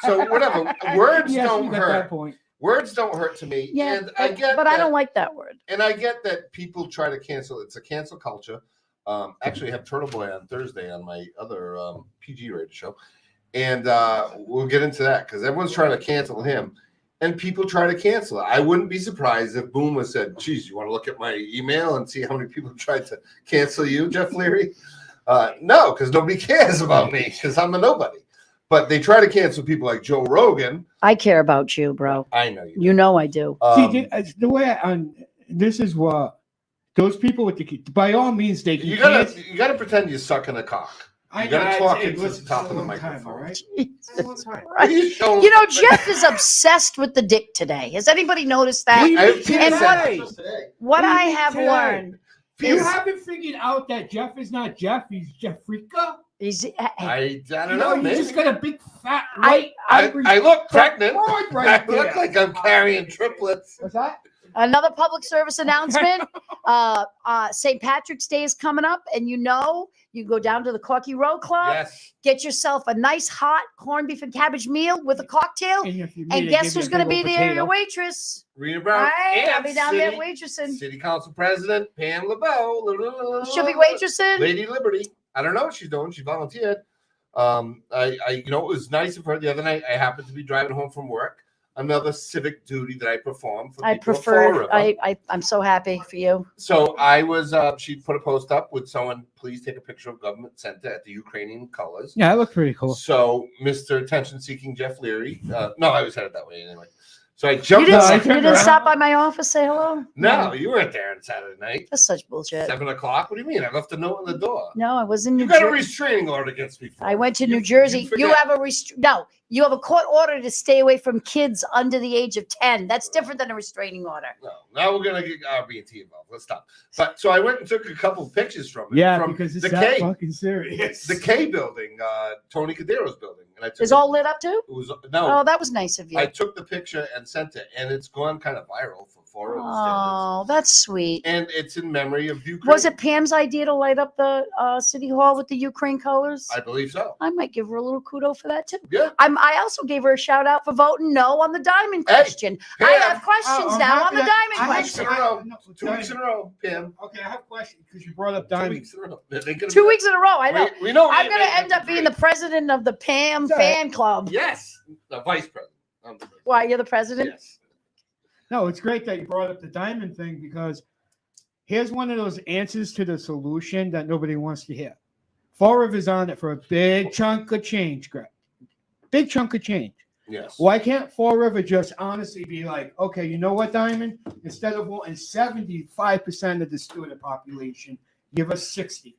So whatever. Words
Yes,
don't
you got
hurt.
that point.
Words don't hurt to me.
Yeah,
and I get
but
that,
I don't like that word.
and I get that people try to cancel. It's a cancel culture. Actually, I have Turtle Boy on Thursday on my other PG radio show, and we'll get into that because everyone's trying to cancel him, and people try to cancel it. I wouldn't be surprised if Boomer said, "Geez, you want to look at my email and see how many people tried to cancel you, Jeff Leary?" No, because nobody cares about me because I'm a nobody. But they try to cancel people like Joe Rogan.
I care about you, bro.
I know you.
You know I do.
See, the way this is what those people with the by all means they can.
You gotta pretend you're sucking a cock.
I
You gotta
know,
talk
hey,
into the
listen,
top
it's
of
a
the
long time,
microphone.
all right?
Jesus
What
Christ.
are you showing-
You know, Jeff is obsessed with the dick today. Has anybody noticed that?
I have
And
today.
what
What do you
I
mean
have
today?
learned
You
is
haven't figured out that Jeff is not Jeff; he's Jeffrica.
he's
I don't
You
know.
you
Maybe.
just got a big fat white
I
Irish
look pregnant.
broad
I
right
look
there.
like I'm carrying triplets.
What's that?
another public service announcement. St. Patrick's Day is coming up, and you go down to the Corky Row Club,
Yes.
get yourself a nice hot corned beef and cabbage meal with a cocktail,
And, if you
and
need it,
guess
give you
who's
a
going to
big
be
old
there?
potato.
Your waitress.
Rena
All
Brown.
right, I'll
and
be down there
City-
waitressing.
City Council President Pam LaBelle.
She'll be waitressing.
Lady Liberty. I don't know what she's doing. She volunteered. It was nice of her the other night. I happened to be driving home from work. Another civic duty that I perform for
I
people of Fall
preferred.
River.
I'm so happy for you.
So I was. She put a post up with someone. Please take a picture of government center at the Ukrainian colors.
Yeah, it looked pretty cool.
So Mr. Attention-seeking Jeff Leary. No, I was headed that way anyway. So I
You
jumped.
didn't,
I
on-
you
turned
didn't
around.
stop by my office, say hello?
No, you weren't there on Saturday night.
That's such bullshit.
7:00. What do you mean? I left a note on the door.
No, I was in New
You got a
Jersey.
restraining order against me. For
I
it.
went to
You-
New Jersey. You
forget.
have a you have a court order to stay away from kids under the age of 10. That's different than a restraining order.
No, now we're gonna get RB&T involved. Let's stop. But so I went and took a couple of pictures from it.
Yeah,
from
because it's
the
that
K,
fucking serious.
the K building, Tony Cadero's building, and I took
Is all lit up too?
It was
Oh, that was nice of you.
I took the picture and sent it, and it's gone kind of viral for four of the
Oh, that's sweet.
standards. And it's in memory of Ukraine.
Was it Pam's idea to light up the city hall with the Ukraine colors?
I believe so.
I might give her a little kudo for that too.
Yeah.
I also gave her a shout out for voting no on the diamond
Hey,
question. I
Pam.
have questions
I'm
now
happy
on the
that-
diamond
I
2 weeks
question.
in a row.
No,
2 weeks in a row, Pam.
Okay, I have a question because you brought up
2
diamond.
weeks in a row. They're gonna
2
be-
weeks in a row. I know.
We know.
I'm
you
gonna
made
end up being the president of the Pam
It's all right.
fan club.
Yes, the vice president. I'm the president.
Why, you're the president?
Yes.
No, it's great that you brought up the diamond thing because here's one of those answers to the solution that nobody wants to hear. Fall River's on it for a big chunk of change, Greg. Big chunk of change.
Yes.
Why can't Fall River just honestly be like, okay, you know what, Diamond? Instead of wanting 75% of the student population, give us 60.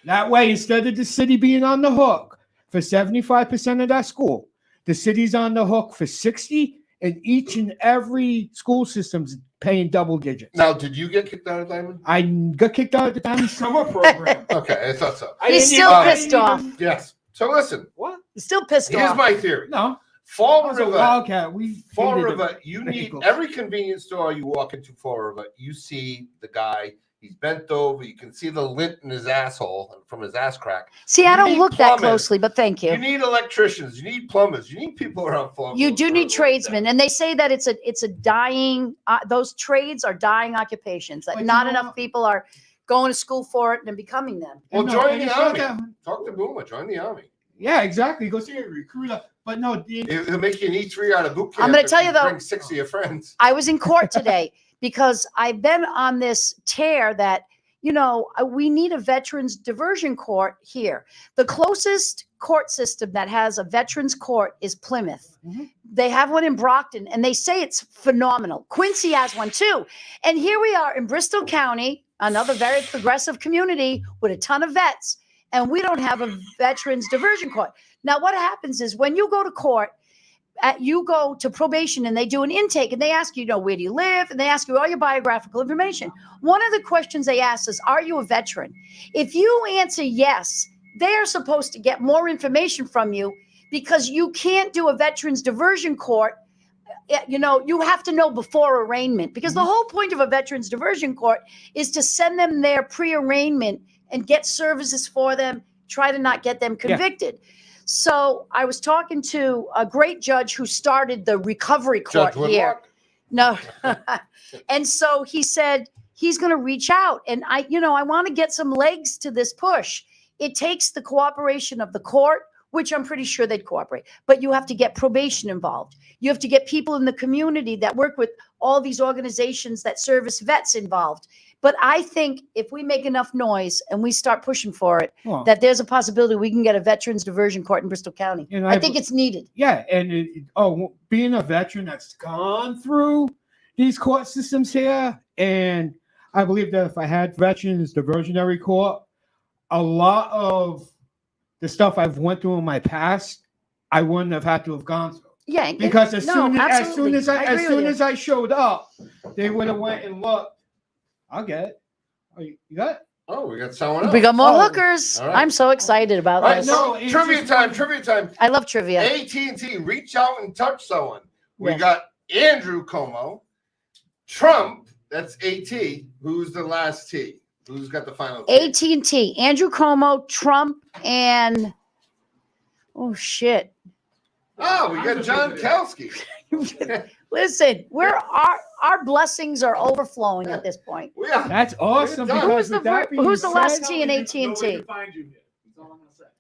That way, instead of the city being on the hook for 75% of that school, the city's on the hook for 60, and each and every school system's paying double digits.
Now, did you get kicked out of Diamond?
I got kicked out of the Diamond Summer Program.
Okay, I thought so.
He's
didn't
still
even-
pissed off.
Yes. So listen,
He's still pissed
here's
off.
my theory.
No, I
Fall
was a
River.
wildcat. We
Fall
hated
River,
it.
you need
Bagels.
every convenience store you walk into Fall River, you see the guy, he's bent over, you can see the lint in his asshole from his ass crack.
See, I
You
don't
need
look that
plumbers.
closely, but thank
You
you.
need electricians, you need plumbers, you need people around Fall River.
You do need
for-
tradesmen, and they say that it's a dying. Those trades are dying occupations. That
But you
not
know
enough
what?
people are going to school for it and then becoming them.
Well,
No,
join
and
the
it's not
army.
that-
Talk to Boomer. Join the army.
Yeah, exactly. Go see a recruiter. But no,
He'll make you an E3 out of boot camp.
I'm gonna
if
tell you, though-
bring 6 of your friends.
I was in court today because I've been on this tear that, we need a veterans diversion court here. The closest court system that has a veterans court is Plymouth.
Mhm.
They have one in Brockton and they say it's phenomenal. Quincy has one too. And here we are in Bristol County, another very progressive community with a ton of vets, and we don't have a veterans diversion court. Now, what happens is when you go to court, you go to probation and they do an intake and they ask you, where do you live? And they ask you all your biographical information. One of the questions they ask is, are you a veteran? If you answer yes, they are supposed to get more information from you because you can't do a veterans diversion court. You have to know before arraignment because the whole point of a veterans diversion court is to send them their pre-arraignment and get services for them, try to not get them convicted. So I was talking to a great judge who started the recovery court
Judge
here.
Whitlock?
No. And so he said he's going to reach out. And I want to get some legs to this push. It takes the cooperation of the court, which I'm pretty sure they'd cooperate. But you have to get probation involved. You have to get people in the community that work with all these organizations that service vets involved. But I think if we make enough noise and we start pushing for it,
Well,
that there's a possibility we can get a veterans diversion court in Bristol County.
And
I think it's needed.
yeah, and being a veteran that's gone through these court systems here, and I believe that if I had veterans diversionary court, a lot of the stuff I've went through in my past, I wouldn't have had to have gone through.
Yeah,
Because as soon
absolutely.
as
I agree with you.
I showed up, they would have went and looked. I'll get it. Oh, you got it?
Oh, we got someone else.
We got more
Oh,
hookers.
all right.
I'm so excited about
All right,
this.
no, it's
trivia
just-
time.
I love trivia.
AT&T, reach out and touch someone. We
Yes.
got Andrew Como, Trump, that's AT. Who's the last T? Who's got the final T?
AT&T, Andrew Cuomo, Trump, and oh shit.
Oh, we got John Kelsky.
Listen, our blessings are overflowing at this point.
We are.
That's awesome.
Who's
Because
the
with that being
who's the last
said-
T in AT&T?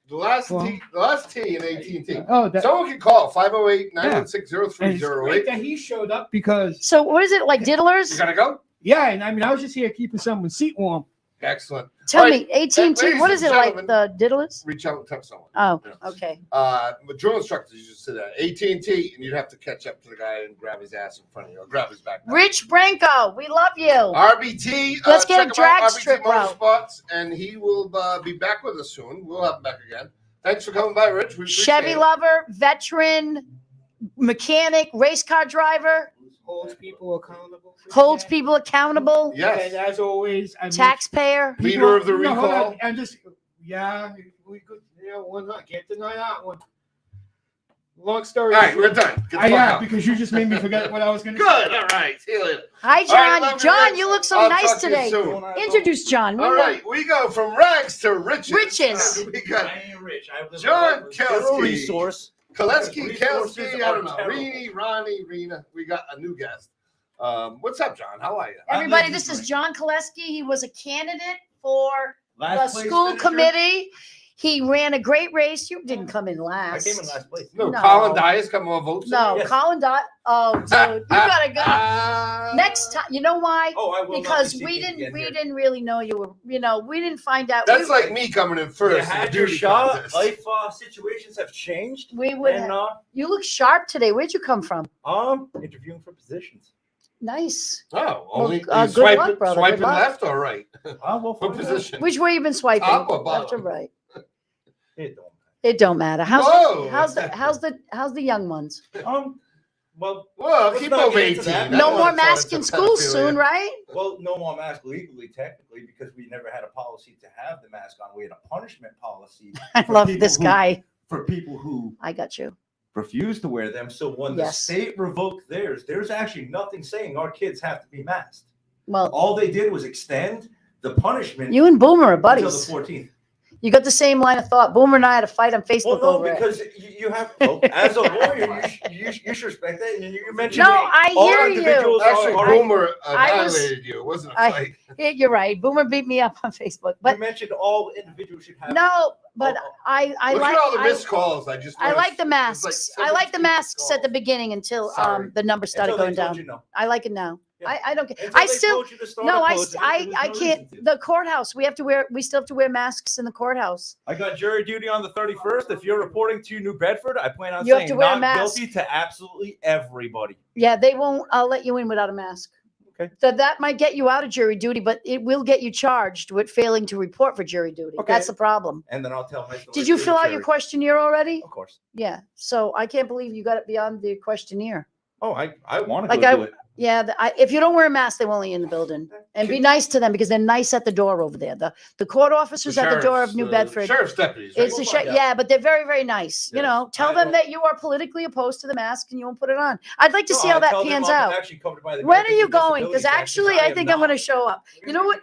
The last
Well-
T, the last T in AT&T.
Oh, that,
Someone can call 508-916-0308.
and it's great that he showed up because,
So what is it, like
You
diddlers?
gotta go?
yeah, and I mean, I was just here keeping someone's seat warm.
Excellent.
Tell
All
me, AT&T,
ladies
what is
and
it, like
gentlemen.
the diddlers?
Reach out and touch someone.
Oh,
Yeah.
okay.
With drill instructors, you just sit at AT&T, and you'd have to catch up to the guy and grab his ass in front of you, or grab his back.
Rich Branco, we love you.
RBT.
Let's get a
check him out,
drag
RBT
strip out.
Motorsports, and he will be back with us soon. We'll have him back again. Thanks for coming by, Rich. We appreciate
Chevy
it.
lover, veteran, mechanic, race car driver,
Holds people accountable.
holds people accountable,
And
Yes.
as always, I
taxpayer.
Leader of the
No, hold on,
recall.
and just we could, why not? Can't deny that one. Long story.
All right,
short-
we're done. Get the fuck
yeah,
out.
because you just made me forget what I was going to
Good. All right. See you later.
Hi,
All right,
John.
love you,
John,
Rich.
you look so
I'll
nice
talk to you
today.
soon.
Introduce John.
All right, we go from rags to riches.
Riches.
We got
I ain't rich. I live
John
a zero
Kelsky.
resource.
Kaleski,
Resources
Kelsky, I don't know,
are terrible.
Rene, Ronnie, Rena. We got a new guest. What's up, John? How are you?
Everybody, this is John Koleski. He was a candidate for the
Last place
school
finisher.
committee. He ran a great race. You didn't come in
I
last.
came in last place.
No,
No.
Colin Dyer's got more votes.
No,
Yes.
Colin Dot. Oh, dude, you gotta go. Next
time.
time, you know why?
Oh, I will not
Because
be
we
seeking
didn't,
again
we
here.
didn't really know you were. We didn't find out.
That's
we,
like me coming in first.
You
in the
had your
beauty
shot.
contest.
Life situations have changed.
we would.
And
You look sharp today. Where'd you come from?
interviewing for positions.
Nice.
Oh, only
Well,
you
good
swiping,
luck, brother.
swiping
Good luck.
left or right?
We'll
What
find out.
position?
Which way you been swiping?
Top or
Left or
bottom?
right?
It don't
It don't matter.
Whoa.
How's the young ones?
matter. Well,
Well,
Let's
keep
not
over
get
18.
into that.
I
No
don't
more
wanna
mask
talk
in
to
school
pedophilia.
soon, right?
no more mask legally, technically, because we never had a policy to have the mask on. We had a punishment policy
I
For
love
people
this
who-
guy.
for people who
I got you.
refuse to wear them. So when
Yes.
the state revoked theirs, there's actually nothing saying our kids have to be masked.
Well,
All they did was extend the punishment
you and Boomer are
until the
buddies.
14th.
You got the same line of thought. Boomer and I had a fight on Facebook
Well, no,
over it.
because you have, as a lawyer, you should respect that. And you mentioned
No, I
all
hear you.
individuals
Actually,
are.
Boomer
I was-
annihilated you. It wasn't a
I-
fight.
Yeah, you're right. Boomer beat me up on Facebook, but
You mentioned all individuals should have.
no, but
Oh,
I
Look
like
at all the
I,
missed calls. I just.
I like the
noticed. It's
masks.
like
I like the
17
masks at the
calls.
beginning until
Sorry.
the numbers started
Until they
going
told
down.
you no.
I like it now.
Yeah.
I don't care.
Until
I
they
still
told you to start
no.
opposing it, there was
I
no
can't.
reason to.
The courthouse. We still have to wear masks in the courthouse.
I got jury duty on the 31st. If you're reporting to New Bedford, I plan on
You have to
saying
wear a
not
mask.
guilty to absolutely everybody.
Yeah, they won't. I'll let you in without a mask.
Okay.
So that might get you out of jury duty, but it will get you charged with failing to report for jury duty.
Okay.
That's the problem.
And then I'll tell my story.
Did you
to the
fill out your
jury.
questionnaire already?
Of course.
Yeah. So I can't believe you got it beyond the questionnaire.
Oh, I want to
Like
go do it.
Yeah, if you don't wear a mask, they won't let you in the building. And be nice to them because they're nice at the door over there. The court officers at the door of New Bedford.
Sheriff's deputies. Right?
It's a
We'll
shame.
find out.
Yeah, but they're very, very nice. You
Yes.
know, tell
I
them
don't-
that you are politically opposed to the mask and you won't put it on. I'd like to see
No,
how
I
that
tell them
pans
I'm
out.
actually covered by the
When are
Americans
you
with
going? Because
Disabilities Act,
actually,
because
I
am
think I'm going to
not.
show up. You know what?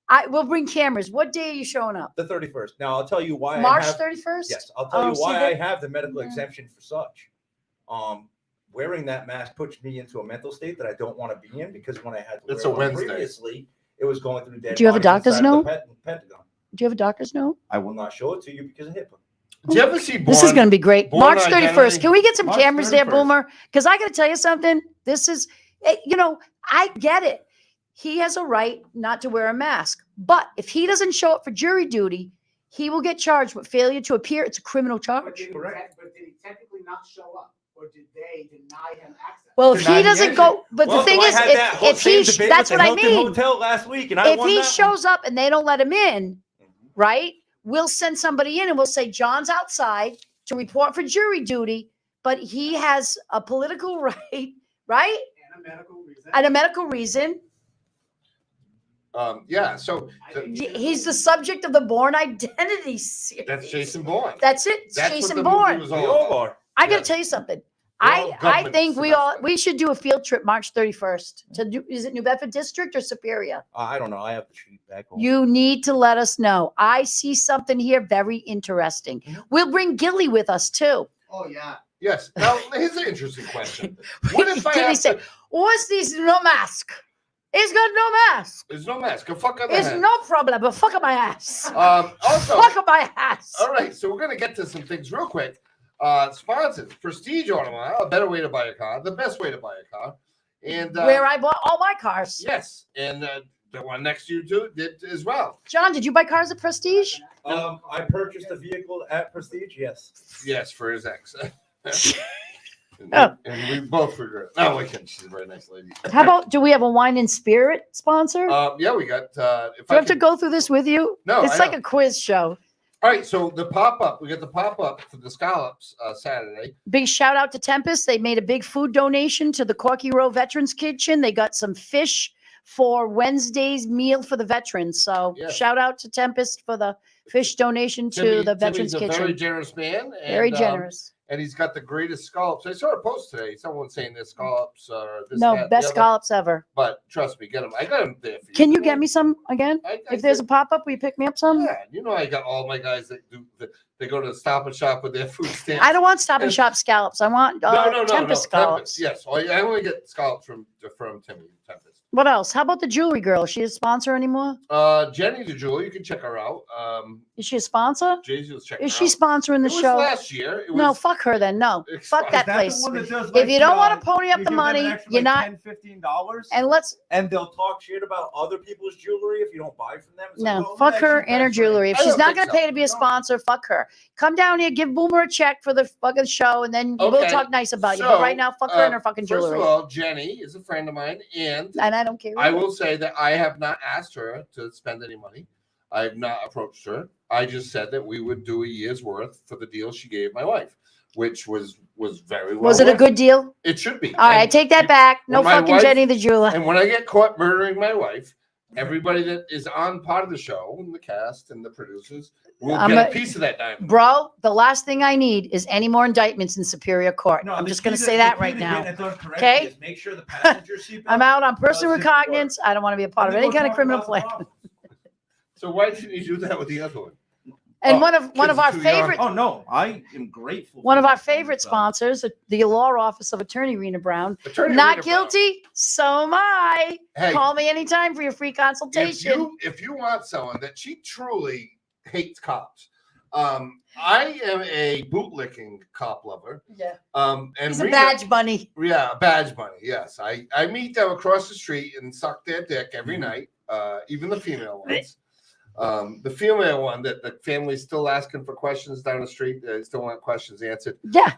I will bring cameras. What day are you showing up?
The 31st. Now I'll tell you why.
March
I have,
31st?
Yes, I'll tell you
see
why
that-
I have the medical
Yeah.
exemption for such. Wearing that mask puts me into a mental state that I don't want to be in because when I had to
It's
wear
a
one
Wednesday.
previously, it was going through dead
Do you have a
bodies
doctor's
inside of
note?
the Pentagon.
Do you have a doctor's note?
I will not show it to you because of HIPAA.
Did you ever see Born?
This is going to be great.
Born
March 31st.
Identity?
Can we get some
March
cameras there,
31st.
Boomer? Because I got to tell you something. This is, you know, I get it. He has a right not to wear a mask. But if he doesn't show up for jury duty, he will get charged with failure to appear. It's a criminal
But
charge.
did he technically not show up, or did they deny him access?
Well, if
Deny
he
the
doesn't
entry.
go, but the thing is, if he, that's what I mean.
Hotel last week, and I
If
won
he
that one.
shows up and they don't let him in, right? We'll send somebody in and we'll say, John's outside to report for jury duty, but he has a political right, right?
And a medical reason.
And a medical reason.
Yeah. So
He's the subject of the Bourne Identity series.
that's Jason Bourne.
That's it. It's
That's
Jason
what the movie
Bourne.
was
We
all
all
about.
are.
I got to
yeah.
tell you something.
We're all
I
government
think
semester.
we should do a field trip March 31st to do, is it New Bedford District or Superior?
I don't know. I have to shoot back home.
You need to let us know. I see something here very interesting.
Mm-hmm.
We'll bring Gilly with us too.
Oh, yeah.
Yes. Now here's an interesting question. What if I
Gilly
have
said,
to,
what's this no mask? He's got no mask.
there's no mask. Go fuck on the
It's
head.
no problem, but fuck up my ass.
Also,
Fuck up my ass.
all right. So we're gonna get to some things real quick. Sponsors: Prestige Automobile, a better way to buy a car, the best way to buy a car, and
Where I bought all my cars.
yes, and the one next to you too did as well.
John, did you buy cars at Prestige?
I purchased a vehicle at Prestige. Yes.
Yes, for his ex. and,
Oh.
and we both regret. No, we can. She's a very nice lady.
How about, do we have a wine and spirit sponsor?
Yeah, we got. If
do I
I
have to
can,
go through this with you?
No,
It's
I
like
know.
a quiz show.
all right, so the pop up. We got the pop up for the scallops Saturday.
Big shout out to Tempest. They made a big food donation to the Corky Row Veterans Kitchen. They got some fish for Wednesday's meal for the veterans. So
Yes.
shout out to Tempest for the fish donation to
Timmy-
the Veterans
Timmy's a very
Kitchen.
generous man. And,
Very generous.
And he's got the greatest scallops. I saw a post today. Someone saying their scallops are this.
No,
that, the
best
other.
scallops ever.
But trust me, get them. I got them there for you.
Can you get me some again?
I
If there's a
did-
pop up, will you pick me up some?
Yeah, you know I got all my guys that do. They go to the Stop and Shop with their food stamps.
I don't want Stop and Shop scallops. I want Tempest scallops.
Yes, I only get scallops from Timmy Tempest.
What else? How about the jewelry girl? Is she a sponsor anymore?
Jenny the Jewel, you can check her out.
Is she a sponsor?
Jay-Z was checking
Is
her
she
out.
sponsoring the
It was
show?
last year. It
No,
was,
fuck her then. No,
It's
fuck
fine.
that
Is
place.
the one that does,
If
like,
you don't want
uh,
to pony up
you
the
give them an
money,
extra,
you're
like,
not.
$10-$15,
And let's
and they'll talk shit about other people's jewelry if you don't buy from them. It's like,
no
well,
fuck
that
her
cheap
and her
ass
jewelry. If
I
she's
don't
not
think
gonna
so.
pay to be a sponsor, fuck her. Come down here, give Boomer a check for the fucking show, and then we'll
Okay,
talk nice about you. But
so,
right now, fuck her and her fucking
First
jewelry.
of all, Jenny is a friend of mine, and
And I don't care.
I
either.
will say that I have not asked her to spend any money. I have not approached her. I just said that we would do a year's worth for the deal she gave my wife, which was very well.
Was it a
worth
good deal?
It should be.
All right, I
And
take that
you-
back. No
when my
fucking
wife-
Jenny the jeweler.
And when I get caught murdering my wife, everybody that is on part of the show, and the cast and the producers, will
I'm
get
a-
a piece of that diamond.
Bro, the last thing I need is any more indictments in Superior Court.
No,
I'm
the
just
key
going to
to-
say
the
that
key
right
to
now.
getting it done correctly
Okay?
is make sure the passenger seatbelt
I'm out on personal
does zip the door.
recognizance. I don't want to be a part of
And
any
then
kind of
we'll
criminal
talk about
plan.
the problem.
So why didn't you do that with the other one?
And
Oh,
one of
kids are
our
too young.
favorite
Oh no, I am grateful.
one
for
of our
that.
favorite sponsors, the law office of Attorney Rena Brown.
Attorney
Not
Rena Brown.
guilty. So am I.
Hey,
Call me anytime for your free
if
consultation.
you want someone that she truly hates cops, I am a bootlicking cop lover.
Yeah.
And
He's a
Rena-
badge bunny.
Yeah, badge bunny. Yes, I meet them across the street and suck their dick every night. Even the female ones. The female one that the family's still asking for questions down the street. They still want questions answered.
Yeah.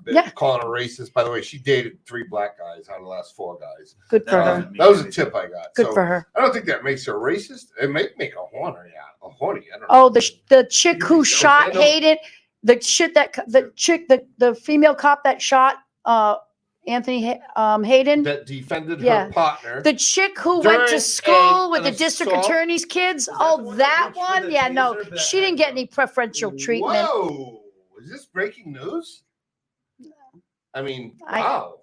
Yeah. Calling her racist. By the way, she dated 3 black guys out of the last 4 guys.
Good for her.
That was a tip I got.
Good for her.
I don't think that makes her racist. It might make her horny. Yeah, a horny. I don't know.
Oh, the chick who shot
know.
Hayden, the female cop that shot Anthony Hayden.
That defended
Yeah.
her partner.
The chick who went to
During
school with
an
the district
assault?
attorney's kids.
that
Oh,
the one
that
that reached for
one?
the
Yeah, no,
taser? But
she didn't get any preferential treatment.
Whoa! Is this breaking news? I mean,
I-
wow.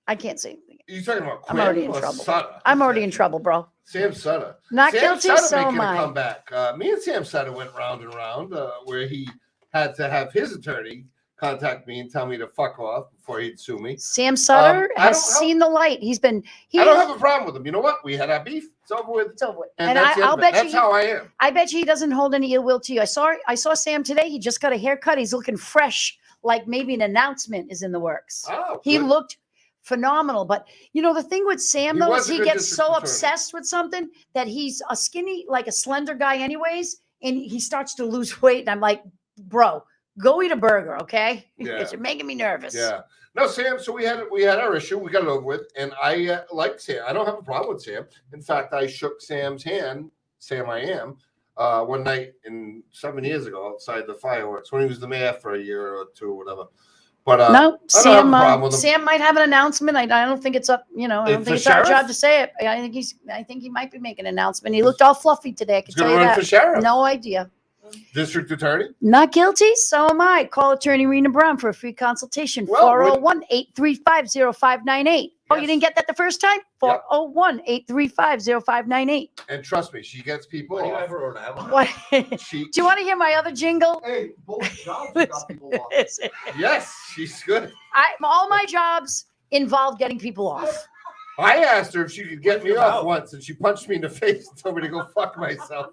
I can't say anything.
Are you talking about
I'm
Quinn
already in
or
trouble.
Sutter?
I'm already in trouble, bro.
Sam Sutter.
Not
Sam
guilty,
Sutter
so
making
am
a
I.
comeback. Me and Sam Sutter went round and round where he had to have his attorney contact me and tell me to fuck off before he'd sue me.
Sam Sutter
I
has
don't-
seen the light. He's been.
I don't have a problem with him. You know what? We had our beef. It's over with.
It's over with.
And,
And
that's the end
I'll
of it.
bet
That's
you.
how I am.
I bet you he doesn't hold any ill will to you. I saw Sam today. He just got a haircut. He's looking fresh, like maybe an announcement is in the works.
Oh,
He
good.
looked phenomenal. But you know the thing with Sam
He
though
was
is
a
he
good
gets
district
so
attorney.
obsessed with something that he's a skinny, like a slender guy, anyways, and he starts to lose weight. And I'm like, bro, go eat a burger, okay?
Yeah.
Because you're making me nervous.
Yeah. No, Sam. So we had our issue. We got it over with, and I like Sam. I don't have a problem with Sam. In fact, I shook Sam's hand. Sam, I am. One night 7 years ago outside the fireworks when he was the mayor for a year or 2 or whatever. But
No,
I don't have a
Sam.
problem with him.
Sam might have an announcement. I don't think it's up. I don't
If
think
the
it's our job
sheriff?
to say it. I think he might be making an announcement. He looked all fluffy today. I can
He's
tell
going
you
to run
that.
for sheriff.
No idea.
District attorney.
Not guilty. So am I. Call attorney Rena Brown for a free consultation.
Well,
401-835-0598. Oh, you
Yes.
didn't get that the first time?
Yep.
401-835-0598.
And trust me, she gets people
Why do you
off.
ever wrote that?
What? Do
She,
you want to hear my other jingle?
Hey, both jobs have got people off.
yes, she's good.
All my jobs involve getting people off.
I asked her if she could get
What
me
you
off
about?
once, and she punched me in the face and told me to go fuck myself.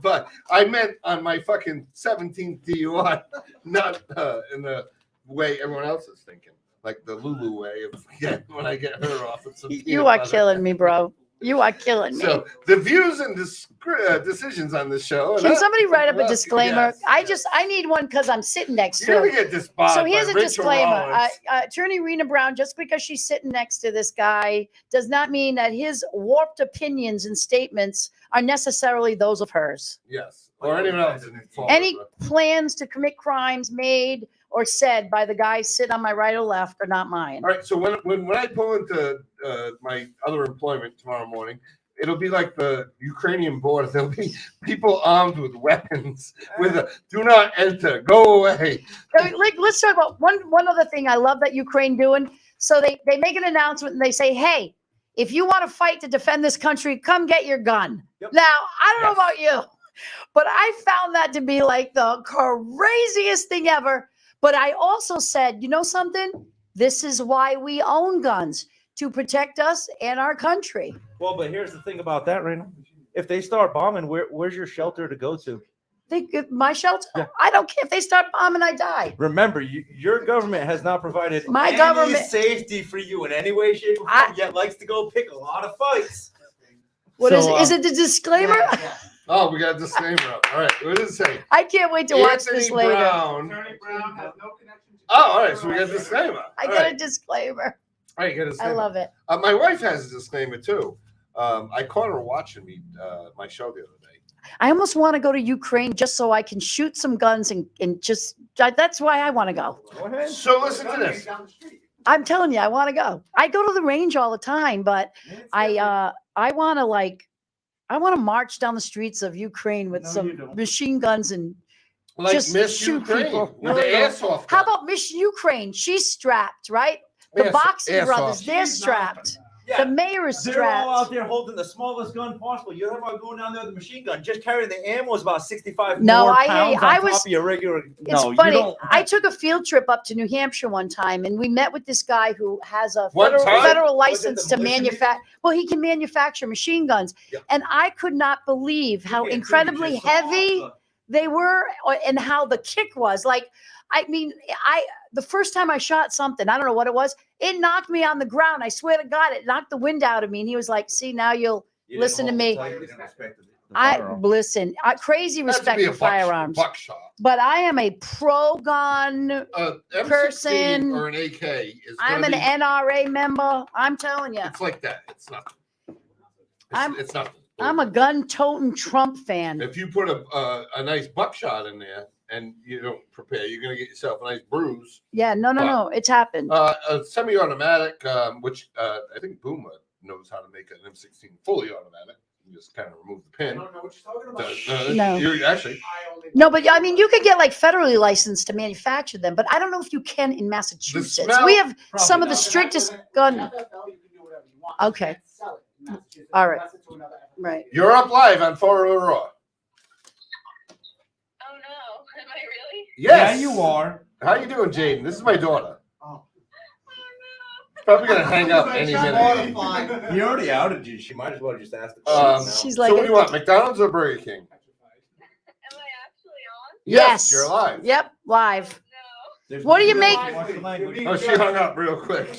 But I meant on my fucking 17th DUI, not in the way everyone else is thinking, like the Lulu way of when I get her off. With some
You
peanut
are
butter.
killing me, bro. You are killing me.
So the views and decisions on this show.
Can somebody write up a
Well,
disclaimer?
yes,
I need one because I'm sitting next
You're
to
gonna
him.
get disbarred.
So here's
by
a
Rachel
disclaimer.
Rollins.
Attorney Rena Brown, just because she's sitting next to this guy does not mean that his warped opinions and statements are necessarily those of hers.
Yes, or anyone else. involved,
Any
but-
plans to commit crimes made or said by the guy sitting on my right or left are not mine.
All right, so when I pull into my other employment tomorrow morning, it'll be like the Ukrainian border. There'll be people armed with weapons with a "Do not enter, go away."
Let's talk about one other thing I love that Ukraine doing. So they make an announcement and they say, hey, if you want to fight to defend this country, come get your gun.
Yep.
Now, I don't know
Yes.
about you, but I found that to be like the craziest thing ever. But I also said, you know something? This is why we own guns, to protect us and our country.
Well, but here's the thing about that, Rene. If they start bombing, where's your shelter to go to?
My shelter,
Yeah.
I don't care if they start bombing, I die.
Remember, your government has not provided
My
any
government-
safety for you in any way, shape, or
I-
form. Yet likes to go pick a lot of fights.
What
So,
is it? Is it the disclaimer?
Oh, we got a disclaimer up. All right, what does it say?
I can't wait to watch
Anthony
this later.
Brown.
Attorney Brown has no connection to.
Oh, all right, so we got a disclaimer.
I
All
got
right.
a disclaimer.
All right, you got a
I
disclaimer.
love it.
My wife has a disclaimer too. I caught her watching me my show the other day.
I almost want to go to Ukraine just so I can shoot some guns and just that's why I want to go.
Go ahead.
So listen to this.
Down the street.
I'm telling you, I want to go. I go to the range all the time, but I want to march down the streets of Ukraine with
No, you
some
don't.
machine guns and
Like
just
Miss
shoot
Ukraine
people.
with the airsoft.
how
gun.
about Miss Ukraine? She's strapped, right? The
Yes,
Boxing
airsoft.
brothers, they're
She's not.
strapped. The mayor is
They're all out
strapped.
there holding the smallest gun possible. You're talking about going down there with a machine gun. Just carrying the ammo is about 65
No,
more
I hear you.
pounds
I
on
was-
top of your regular.
It's
No, you
funny.
don't.
I took a field trip up to New Hampshire one time, and we met with this guy who has a
One time?
federal
Was it
license
the
to
militia
manufacture. Well, he can manufacture machine guns,
Yeah.
and I could not believe how
Yeah, dude,
incredibly
you just saw
heavy
the-
they were, and how the kick was. Like, I mean, the first time I shot something, I don't know what it was, it knocked me on the ground. I swear to God, it knocked the wind out of me. And he was like, "See, now you'll
you didn't
listen to
hold it
me."
tight, you didn't respect the
I
firearm.
listen. Crazy
Has to
respect
be
for
a
firearms,
buckshot.
but I am a pro gun.
M16
Person.
or an AK is.
I'm
gonna
an
be,
NRA member. I'm telling you,
It's like that. It's nothing.
I'm-
It's nothing.
I'm a gun-toting Trump fan.
If you put a nice buckshot in there and you don't prepare, you're gonna get yourself a nice bruise.
Yeah, no, it's happened.
A semi-automatic, which I think Boomer knows how to make an M16 fully automatic. You just kind of remove the pin.
I don't know what you're talking about.
No.
You're actually.
I only
No, but I mean, you could get like federally licensed to manufacture them, but I don't know if you can in Massachusetts.
smell-
We have
Probably
some of the
not.
strictest gun.
FFL, you can do whatever you want.
Okay.
You can't sell it in Massachusetts
All right.
unless it's to another FFL.
Right.
You're up live on 4 Raw.
Oh no, am I really?
Yes.
Yeah, you are.
How you doing, Jaden? This is my daughter.
Oh.
Probably gonna hang up any minute.
Mortified.
He already outed you. She might as well just ask the
Um,
question now.
She's
So
like,
what do you want, McDonald's or Burger King?
Am I actually on?
Yes.
You're live.
Yep, live.
No.
There's
What do you
no
make-
watch the language.
Oh, she hung up real quick.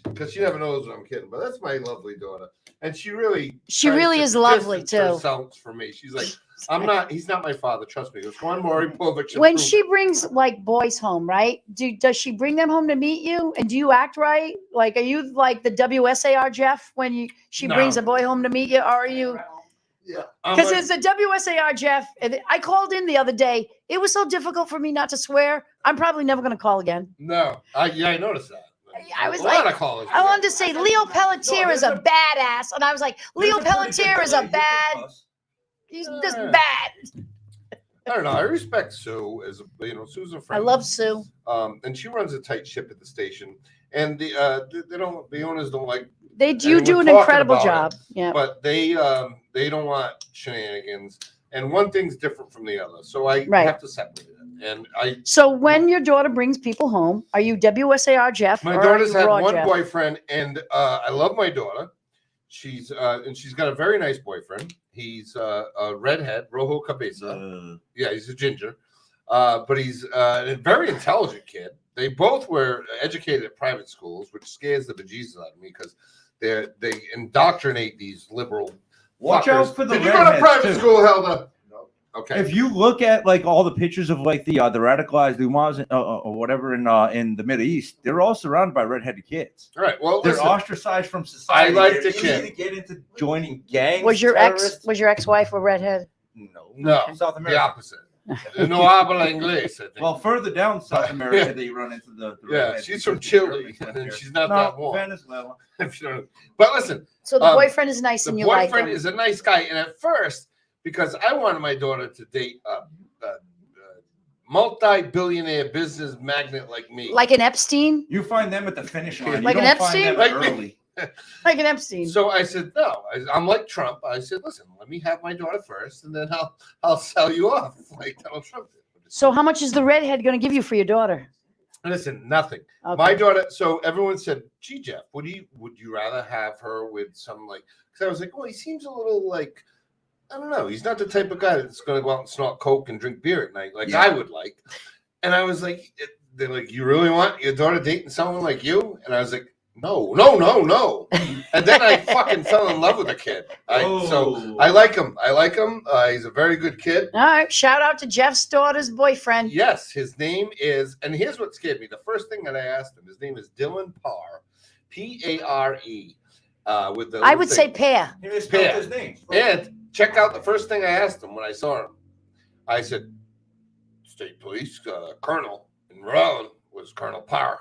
Because she never knows when I'm kidding. But that's my lovely daughter. And she really
Is lovely
distance
too.
herself from me. She's like, he's not my father, trust me. It was Juan Moripovich.
When she brings like boys home, right? Does she bring them home to meet you? And do you act right? Like, are you like the WSAR Jeff when she
No.
brings a boy home to meet you? Or are you? Because it's a WSAR Jeff. And I called in the other day. It was so difficult for me not to swear. I'm probably never going to call again.
No, I noticed that.
I was
a lot
like,
of callers.
I wanted to say Leo Pelletier is a badass, and I was like, Leo
There's a pretty good
Pelletier is a
delay. You can
bad.
cuss.
He's just
Yeah.
bad.
I don't know. I respect Sue as Sue's a
I
friend.
love Sue.
And she runs a tight ship at the station. And the owners don't like,
You do
Anyone
an
talking
incredible
about
job. Yeah.
but they don't want shenanigans. And one thing's different from the other, so I
Right.
have to separate it. And
So when your daughter brings people home, are you WSAR Jeff?
my
or are
daughter's
you
had
Raw
one
Jeff?
boyfriend, and I love my daughter. She's got a very nice boyfriend. He's a redhead, rojo cabeza. Yeah, he's a ginger, but he's a very intelligent kid. They both were educated at private schools, which scares the bejesus out of me because they indoctrinate these liberal.
Watch
fuckers.
out for the
Did you go to
redheads,
private
too.
school, Helda? No. Okay.
If you look at like all the pictures of like the radicalized Umas or whatever in the Middle East, they're all surrounded by redheaded kids.
All right. Well,
They're
listen,
ostracized from society.
I like
They're
the
easy
kid.
to get into joining gangs.
Was your
terrorists.
ex-wife a redhead?
No,
South
the
America.
opposite. No habla inglés, I think.
Well, further down South America, they run into the
yeah,
redheads
she's from
because
Chile,
they're
and she's not
no,
that warm.
Venezuela.
But listen,
So the boyfriend is nice
the
and you like
boyfriend
him.
is a nice guy. And at first, because I wanted my daughter to date a multi-billionaire business magnate like me.
Like an Epstein?
You find them at the finish line.
Like
you
an
don't find
Epstein?
them
Like me.
early.
Like an Epstein.
So I said, no, I'm like Trump. I said, listen, let me have my daughter first, and then I'll sell you off like Donald Trump did.
So how much is the redhead going to give you for your daughter?
Listen, nothing.
Okay.
My daughter. So everyone said, "Gee, Jeff, would you rather have her with some like?" Because I was like, "Oh, he seems a little like, I don't know. He's not the type of guy that's going to go out and snort coke and drink beer at night like
Yeah.
I would like." And I was like, "They're like, you really want your daughter dating someone like you?" And I was like, "No, no, no, no." And then I fucking fell in love with the kid. So I like him. He's a very good kid.
All right. Shout out to Jeff's daughter's boyfriend.
Yes, his name is, and here's what scared me. The first thing that I asked him, his name is Dylan Parr, P-A-R-E. With the
I would say pear.
He misspelled
Yeah.
his name.
And check out the first thing I asked him when I saw him. I said, State Police Colonel in Rhode Island was Colonel Parr.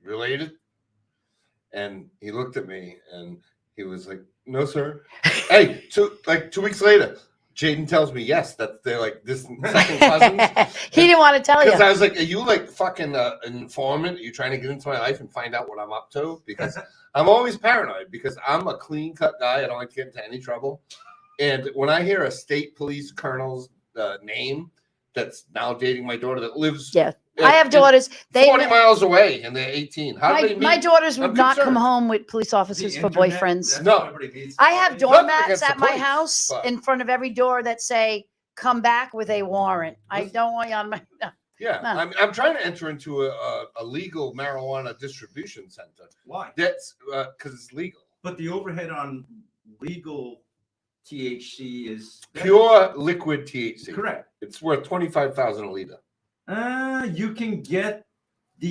Related? And he looked at me and he was like, "No, sir." Hey, 2 weeks later, Jaden tells me yes, that they're like distant second cousins.
He didn't want to tell you.
Because I was like, are you like fucking an informant? Are you trying to get into my life and find out what I'm up to? Because I'm always paranoid because I'm a clean cut guy. I don't like to get into any trouble. And when I hear a state police colonel's name that's now dating my daughter that lives
I have daughters. They
40 miles away and they're 18. How do they meet?
My daughters would
I'm
not
concerned.
come home with police officers for boyfriends.
No.
I have
Nothing
doormats
against
at
the
my
police,
house
but-
in front of every door that say "Come back with a warrant." I don't want you on my. No.
Yeah,
No.
I'm trying to enter into a legal marijuana distribution center.
Why?
That's because it's legal.
But the overhead on legal THC is
Pure liquid THC.
Correct.
It's worth $25,000 a liter.
You can get the.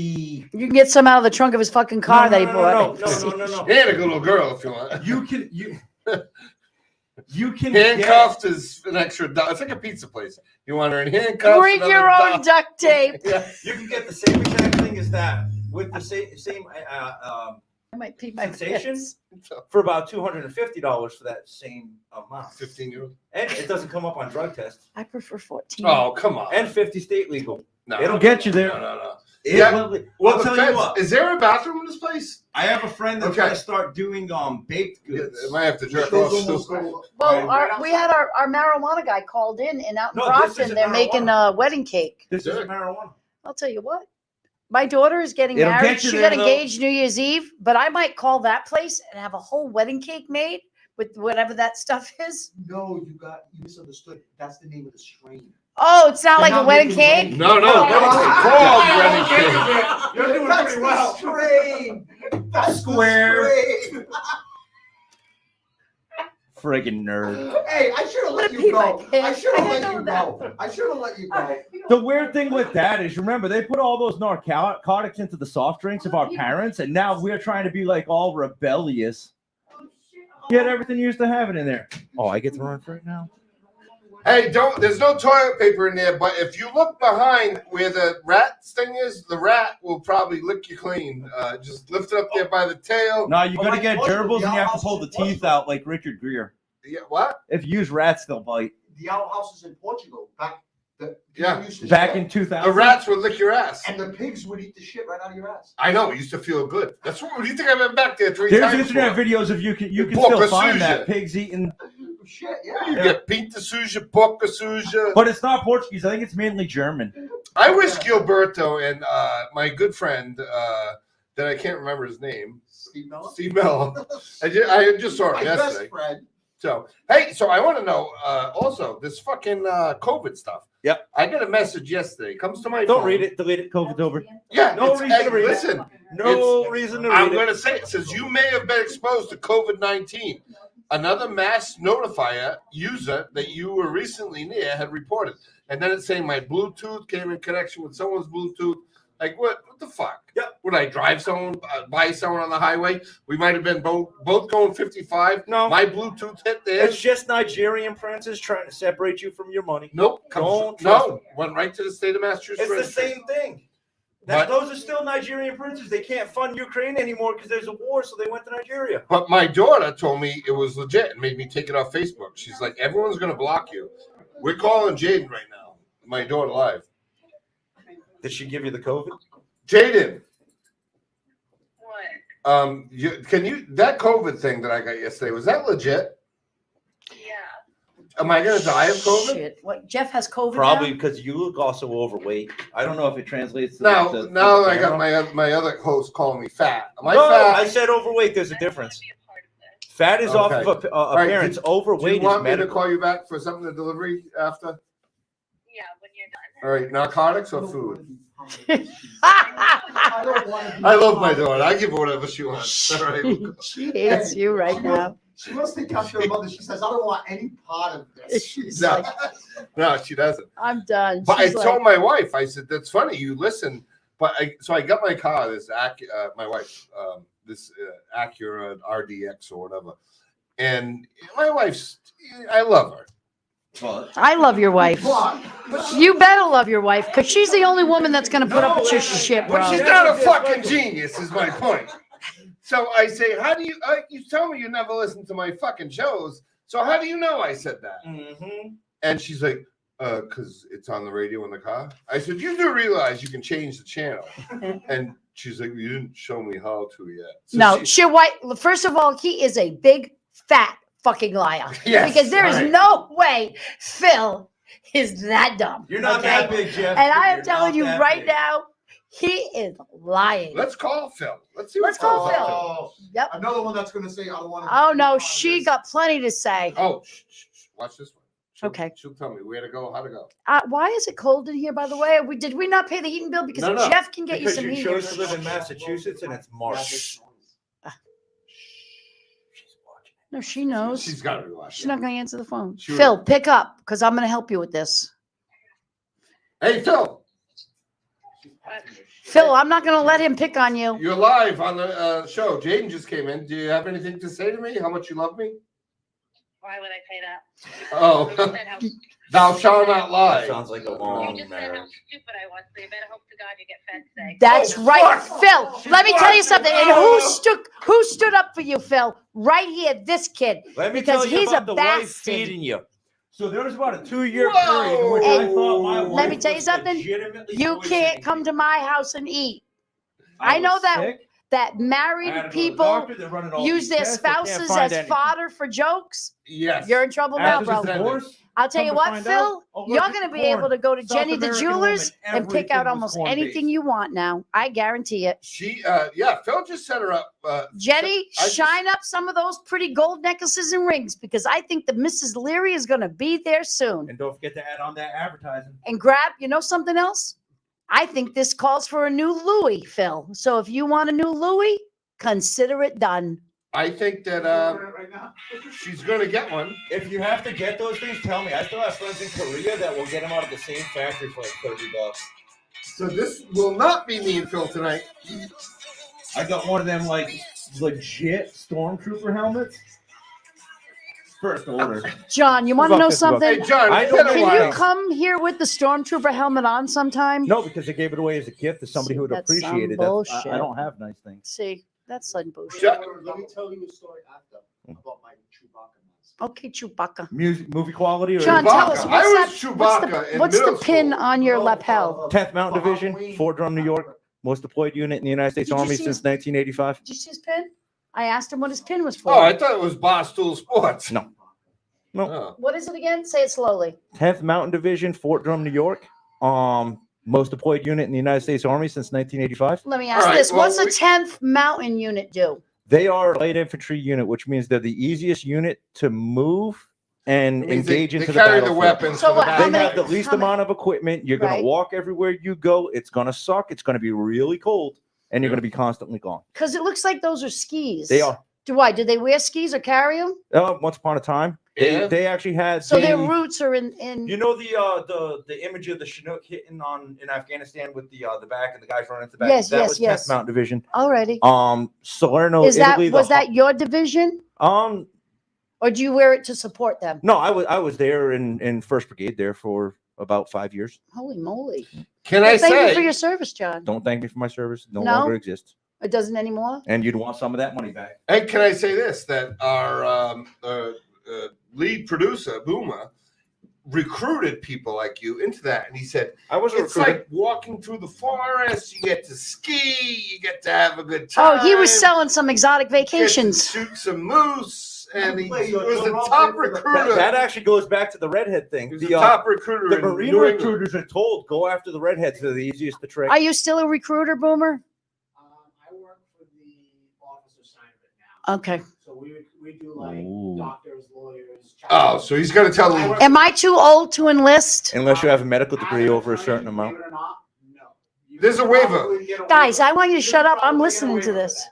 You can get some out of the trunk of his fucking car that he brought.
No.
And a good little girl if you want.
You can
handcuffed is an extra $1. It's like a pizza place. You want her in handcuffs?
Bring your own duct tape.
Yeah.
You can get the same exact thing as that with the same
I might pee my
sensation
pants.
for about $250 for that same amount.
15-year-old.
And it doesn't come up on drug test.
I prefer 14.
Oh, come on.
And 50 state legal.
No,
It'll get you there.
No.
I'll tell you what.
Is there a bathroom in this place?
I have a friend that's
Okay.
going to start doing baked goods.
I might have to jerk off still.
Well, we had our marijuana guy called in, and out in
No, this
Brockton,
isn't
they're making a wedding cake.
This is marijuana.
I'll tell you what. My daughter is getting
It'll
married.
get you
She
there,
got
though.
engaged New Year's Eve, but I might call that place and have a whole wedding cake made with whatever that stuff is.
No, you misunderstood. That's the name of the strain.
Oh, it's not
They're
like a
not
wedding
making
cake?
wedding
No, wedding cake. Called wedding cake.
You're doing
That's
pretty
the
well.
strain. That's
Square.
the strain.
Friggin' nerd.
Hey, I should have let you go. I should have let you go. I should have let you go.
The weird thing with that is, remember, they put all those narcotics into the soft drinks of our parents, and now we're trying to be like all rebellious. Yet everything used to have it in there. Oh, I get to run for it now.
Hey, there's no toilet paper in there, but if you look behind where the rat thing is, the rat will probably lick you clean. Just lift it up there by the tail.
No, you gotta get gerbils and you have to pull the teeth out like Richard Gere.
Yeah, what?
If you use rats, they'll bite.
The outhouses in Portugal
Back in 2000.
The rats would lick your ass.
And the pigs would eat the shit right out of your ass.
I know. It used to feel good. That's what do you think I've been back there 3
There's
times
internet
for?
videos of you can
Pork
still
or
find
suja.
that pigs eating.
Shit,
You
yeah.
get pinta suja, porca suja.
But it's not Portuguese. I think it's mainly German.
I wish Gilberto and my good friend that I can't remember his name,
Steve Mello?
Steve Mello. I just saw
My
him
best
yesterday.
friend.
So hey, so I want to know also this fucking COVID stuff.
Yep.
I got a message yesterday. It comes to my
Don't
phone.
read it. Delete it.
COVID's over.
Yeah.
No
it's-
reason
hey,
to read it.
listen.
No reason to
I'm
read
going
it.
to say it says you may have been exposed to COVID-19. Another mass notifier user that you were recently near had reported. And then it's saying my Bluetooth came in connection with someone's Bluetooth. Like, what the fuck?
Yep.
Would I drive someone, by someone on the highway? We might have been both going 55.
No.
My Bluetooth hit
It's
theirs.
just Nigerian princes trying to separate you from your money.
Nope.
Don't trust
No. Went right to the state of Massachusetts.
It's the
registry.
same thing.
But-
Those are still Nigerian princes. They can't fund Ukraine anymore because there's a war, so they went to Nigeria.
But my daughter told me it was legit and made me take it off Facebook. She's like, everyone's going to block you. We're calling Jaden right now. My daughter live.
Did she give you the COVID?
Jaden,
What?
that COVID thing that I got yesterday, was that legit?
Yeah.
Am I going to die of COVID?
Shit. What? Jeff has COVID
Probably
now?
because you look also overweight.
I don't know if it translates to
Now
the
I got my other host calling me fat. Am I
No,
fat?
I said overweight. There's a difference. Fat is off of
Okay. All right,
appearance.
Do
Overweight
you want
is
me to
medical.
call you back for something to delivery after?
Yeah, when you're done.
All right, narcotics or food?
I don't want to be
I love my daughter. I give her whatever she wants. All right.
She hates you right now.
She wants to capture her mother. She says, I don't want any part of this.
She's
No.
like,
No, she doesn't.
I'm done.
But I
She's like,
told my wife, I said, that's funny, you listen. But I got my car, my wife, this Acura RDX or whatever. And my wife's, I love her.
I love your wife. You better love your wife, because she's the only woman that's going to put up with your shit,
But she's
bro.
not a fucking genius, is my point. So I say, how do you tell me you never listen to my fucking shows. So how do you know I said that?
Mm-hmm.
And she's like, because it's on the radio in the car. I said, you do realize you can change the channel. And she's like, you didn't show me how to yet. So
No, first of all, he is a big, fat fucking liar.
Yes,
because there is
right.
no way Phil is that dumb.
You're not that big, Jeff.
And I am
You're
telling
not
you
that
right
big.
now, he is lying.
Let's call Phil. Let's see.
Let's
what
call
Phil's
Phil.
up to.
Oh,
Yep.
another one that's going to say, I don't want to.
Oh no, she got plenty to say.
Oh, watch this one.
Okay.
She'll tell me where to go, how to go.
Why is it cold in here, by the way? Did we not pay the heating bill? Because
No, no.
Jeff can get
Because
you some
you
heating.
chose to live in Massachusetts and it's March.
No, she knows.
She's got to be
She's
watching.
not going to answer the phone.
She
Phil,
would.
pick up because I'm going to help you with this.
Hey, Phil.
Phil, I'm not going to let him pick on you.
You're live on the show. Jaden just came in. Do you have anything to say to me? How much you love me?
Why would I say that?
Oh,
You just said how-
thou shalt not lie.
Sounds like a
you
long
just said how
marriage.
stupid I was, so you better hope to God you get fed today.
That's
Oh,
right,
fuck.
Phil. Let me tell you
Fuck.
something. And who stood up for you, Phil? Right here, this kid.
Let me
Because
tell you
he's
about
a
the wife
bastard.
feeding you. So there was about a 2-year
Whoa.
period in which I thought my wife
Let me tell you
was
something.
legitimately
You can't
poisoning
come
me.
to my house and eat. I know
was
that
sick.
that
I
married
had to go to the
people
doctor, they're running all
use
these
their
tests, they can't
spouses
find
as
anything.
fodder for jokes.
Yes.
You're in trouble now,
After the
bro.
divorce,
I'll tell
come
you
to
what,
find
Phil,
out,
you're
allergic
going to be
corn.
able to go to
South
Jenny the
American
Jewelers
woman,
and pick out
everything was
almost
corn-based.
anything you want now. I guarantee it.
She, yeah, Phil just set her up.
Jenny,
I just-
shine up some of those pretty gold necklaces and rings because I think the Mrs. Leary is going to be there soon.
And don't forget to add on that advertising.
And grab, you know something else? I think this calls for a new Louis, Phil. So if you want a new Louis, consider it done.
I think that
right now.
she's going to get one.
If you have to get those things, tell me. I still have friends in Korea that will get them out of the same factory for like $30.
So this will not be me and Phil tonight.
I got one of them like legit stormtrooper helmets. First order.
John, you want to
About
know
50 bucks.
something?
Hey, John,
I
it's
don't
been a
know
Can
while.
you come here with the Stormtrooper helmet on sometime?
No, because they gave it away as a gift to somebody
See,
who would
that's some
appreciate it.
bullshit.
I don't have nice things.
See, that's some bullshit.
Let me tell you a story after about my Chewbacca mask.
Okay, Chewbacca.
Movie quality or
John, tell us
Chewbacca.
what's
I
that?
was Chewbacca in
What's the
middle
pin
school.
on your lapel?
10th Mountain
For
Division,
Halloween.
Fort Drum, New York, most deployed unit in the United States
Did you
Army
see
since
his-
1985.
Did you see his pin? I asked him what his pin was for.
Oh, I thought it was Barstool Sports.
No. No.
Oh.
What is it again? Say it slowly.
10th Mountain Division, Fort Drum, New York. Most deployed unit in the United States Army since 1985.
Let me
All
ask
right,
this.
well,
What's the
we-
10th Mountain Unit do?
They are a light infantry unit, which means they're the easiest unit to move and
It means
engage
they
into the
carry the
battlefield.
weapons.
So
for the
what, how
They
many-
have the least
how many-
amount of equipment. You're going
Right.
to walk everywhere you go. It's going to suck. It's going to be really cold, and you're going to be constantly gone.
Because it looks like those are skis.
They are.
Do I? Do they wear skis or carry them?
Once upon a time,
Yeah.
they actually had.
So their
the-
roots are in.
You know the image of the Chinook hitting in Afghanistan with the back and the guys running at the back.
Yes,
that
yes,
was
yes.
10th Mountain Division.
Alrighty.
Salerno,
Is that
Italy.
was that your division, or do you wear it to support them?
No, I was there in First Brigade there for about 5 years.
Holy moly!
Can
Well,
I
thank you for
say?
your service, John.
Don't thank me for my service. No
No?
longer exists.
It doesn't anymore.
And you'd want some of that money back.
And can I say this? That our lead producer, Boomer, recruited people like you into that, and he said
I was a
it's
recruiter.
like walking through the forest. You get to ski. You get to have a good time.
Oh, he was selling some exotic
You get to
vacations.
shoot some moose, and he
Play your-
was the
your role
top
play for the-
recruiter.
That actually goes back to the redhead
He
thing.
was
The,
the top recruiter
The
in
Marine
New England.
recruiters are told go after the redheads. They're the easiest to track.
Are you still a recruiter, Boomer?
I work for the Office of Assignment now.
Okay.
So we do like
Ooh.
doctors, lawyers.
Oh, so he's going to tell
I
me.
work-
Am I too old to enlist?
Unless you have a medical degree
As an
over a
attorney,
certain
believe
amount.
it or not, no. You
There's
could
a waiver.
probably get a
Guys,
waiver.
I want you to
You
shut
could
up. I'm
probably get a
listening to
waiver for
this.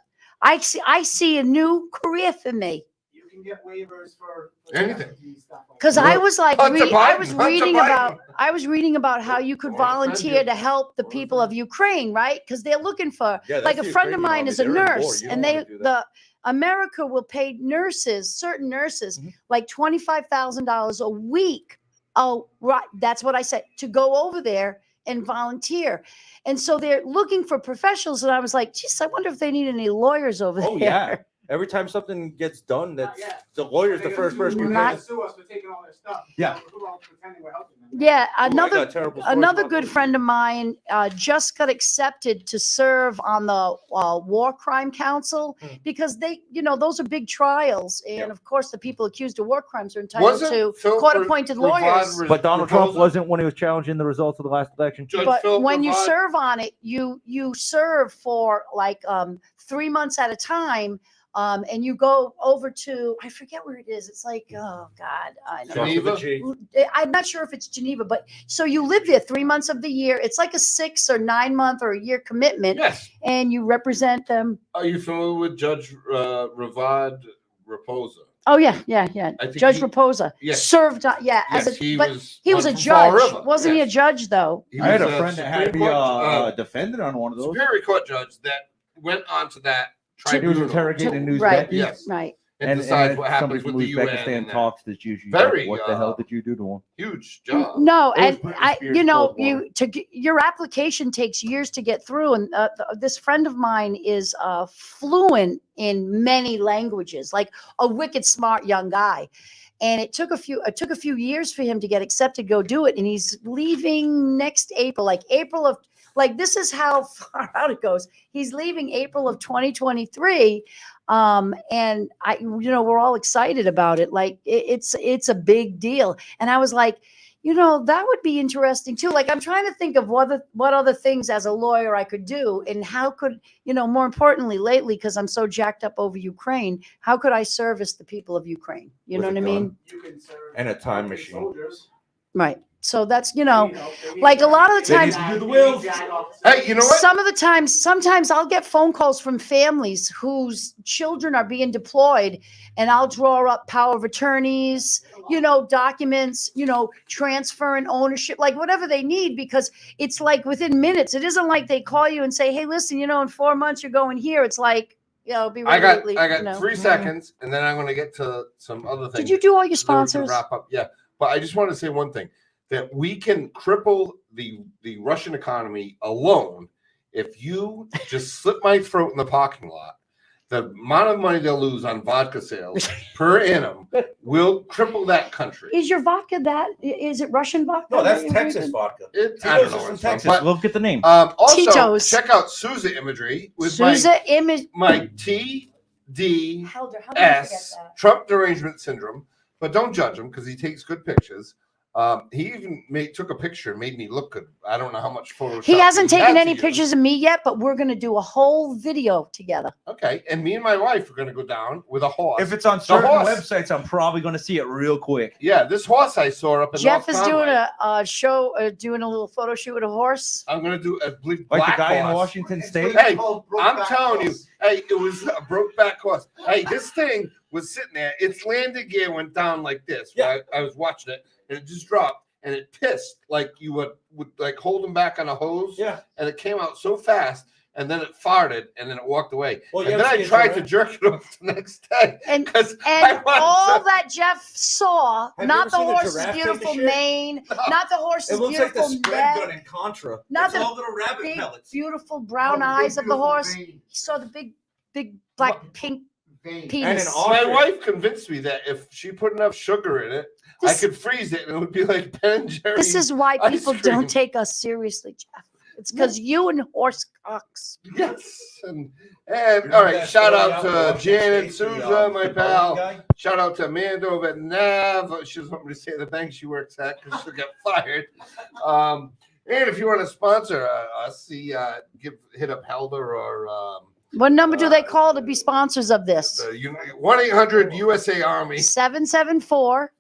that.
I see a new career for me.
You can get waivers for
Anything.
and stuff like
Because
that.
I was like,
Hunter
I
Biden,
was
Hunter
reading
Biden.
about, how you could
Or
volunteer
offended.
to help the people of Ukraine, right? Because they're looking for,
Yeah, that's
like a
the
friend of
Ukrainian
mine
army.
is a
They're in war.
nurse,
You
and
don't
they,
wanna do that.
America will pay nurses, certain nurses,
Mhm.
like $25,000 a week. Oh, right, that's what I said, to go over there and volunteer. And so they're looking for professionals, and I was like, geez, I wonder if they need any lawyers over
Oh
there.
yeah.
Every time something gets done,
Not
that's
yet.
the lawyer's the
They're
first
gonna
person.
sue-
who
they're
Not-
gonna sue us for taking all their stuff.
Yeah.
Who else pretending we're helping them?
Yeah,
I got
another
terrible stories
another
about
good
those.
friend of mine just got accepted to serve on the War Crime Council because those are big trials, and
Yeah.
of course the people accused of war crimes are entitled
Wasn't
to
Phil
court-appointed
Ravad
lawyers.
But Donald Trump
Raposa?
wasn't when he was challenging the results of the last election.
Judge
But
Phil
when you
Ravad?
serve on it, you serve for like 3 months at a time. And you go over to, I forget where it is. It's like, oh God, I don't know.
Geneva?
I'm not sure if it's Geneva, but so you live there 3 months of the year. It's like a 6 or 9 month or a year commitment,
Yes.
and you represent them.
Are you familiar with Judge Ravad Raposa?
Oh yeah.
I think
Judge
he-
Raposa
Yes.
served. Yeah,
Yes,
as a,
he
but
was.
he was a
one from Fall
judge,
River.
wasn't he? A
Yes.
judge though.
He
I had
was
a friend that had to
Supreme
be
Court,
defended on one of those.
Superior Court judge that went on to that
He was
tribunal
interrogating Uzbeki.
Right.
Yes.
Right.
and decides what
somebody
happens with
from
the UN.
Uzbekistan
and that.
talks to you.
Very,
What the hell did you do to him?
Huge job.
No,
It was
and
Britney Spears'
you know,
Cold War.
your application takes years to get through, and this friend of mine is fluent in many languages, like a wicked smart young guy. And it took a few years for him to get accepted, go do it, and he's leaving next April, this is how far out it goes. He's leaving April of 2023. And we're all excited about it. Like it's a big deal. And I was like, that would be interesting too. Like, I'm trying to think of what other things as a lawyer I could do, and how could, more importantly lately, because I'm so jacked up over Ukraine, how could I service the people of Ukraine? You know
With
what
a
I
gun.
mean?
You can serve
And a time
American
machine.
soldiers.
Right. So that's,
They need help. They need
like a lot of the
they need
times-
jag-
Do the
they need
wheels.
jag officers.
Hey, you know what?
Sometimes I'll get phone calls from families whose children are being deployed, and I'll draw up power of attorneys, documents, transfer and ownership, like whatever they need, because it's like within minutes. It isn't like they call you and say, hey, listen, in 4 months you're going here. It's like, be
I
ready.
got 3 seconds, and then I'm going to get to some other things.
Did you do all your
so that we can
sponsors?
Wrap up, yeah. But I just want to say one thing: that we can cripple the Russian economy alone if you just slit my throat in the parking lot. The amount of money they'll lose on vodka sales per annum will cripple that country.
Is your vodka is it Russian vodka?
No, that's
that you're
Texas
drinking?
vodka.
I don't
Tito's
know
is
where
from
it's from,
Texas.
but,
Look at the name.
also,
Tito's.
check out Sousa imagery with
Sousa image.
my TDS
Helder, how did I forget that?
Trump derangement syndrome. But don't judge him because he takes good pictures. He even took a picture and made me look good. I don't know how much Photoshop.
He hasn't
had
taken
to
any
use.
pictures of me yet, but we're going to do a whole video together.
Okay, and me and my wife are going to go down with a horse.
If it's on
The
certain
horse.
websites, I'm probably going to see it real quick.
Yeah, this horse I saw up in
Jeff
North
is doing
Conway.
a show, doing a little photo shoot with a horse.
I'm going to do a
Like
black
the guy in
horse.
Washington State.
Hey,
Called
I'm
Brokeback
telling you,
Horse.
hey, it was a broke back horse. Hey, this thing was sitting there. Its landing gear went down like this.
Yeah.
Right? I was watching it, and it just dropped, and it pissed like you would like hold them back on a hose.
Yeah.
And it came out so fast, and then it farted, and then it walked away.
Well, you
and then
ever
I
see it,
tried to
Jared?
jerk it off the next day
And
because I
and
wanted
all
to-
that Jeff saw,
Have you
not
ever
the
seen a
horse's
giraffe take a
beautiful
shit?
mane, not the horse's
It looks like the
beautiful
spread gun
neck,
in Contra.
not
It's
the
all little rabbit
big,
pellets.
beautiful brown
No,
eyes of the
beautiful
horse.
vein.
He saw the big black pink
Vein.
penis.
an
My
ostrich.
wife convinced me that if she put enough sugar in it,
This-
I could freeze it, and it would be like Ben and Jerry's.
This is why
ice
people
cream.
don't take us seriously, Jeff. It's because you and horse cocks.
Yes, and
Remember
all right.
that
Shout
story
out
out
to
in Washington
Janet
State, the,
Souza, my
the
pal.
guy?
Shout out to Amanda over at Nav. She doesn't want me to say the bank she works at because she'll get fired. And if you want to sponsor us, hit up Helder or
What number do they call to be sponsors of this?
the 1-800 USA Army.
774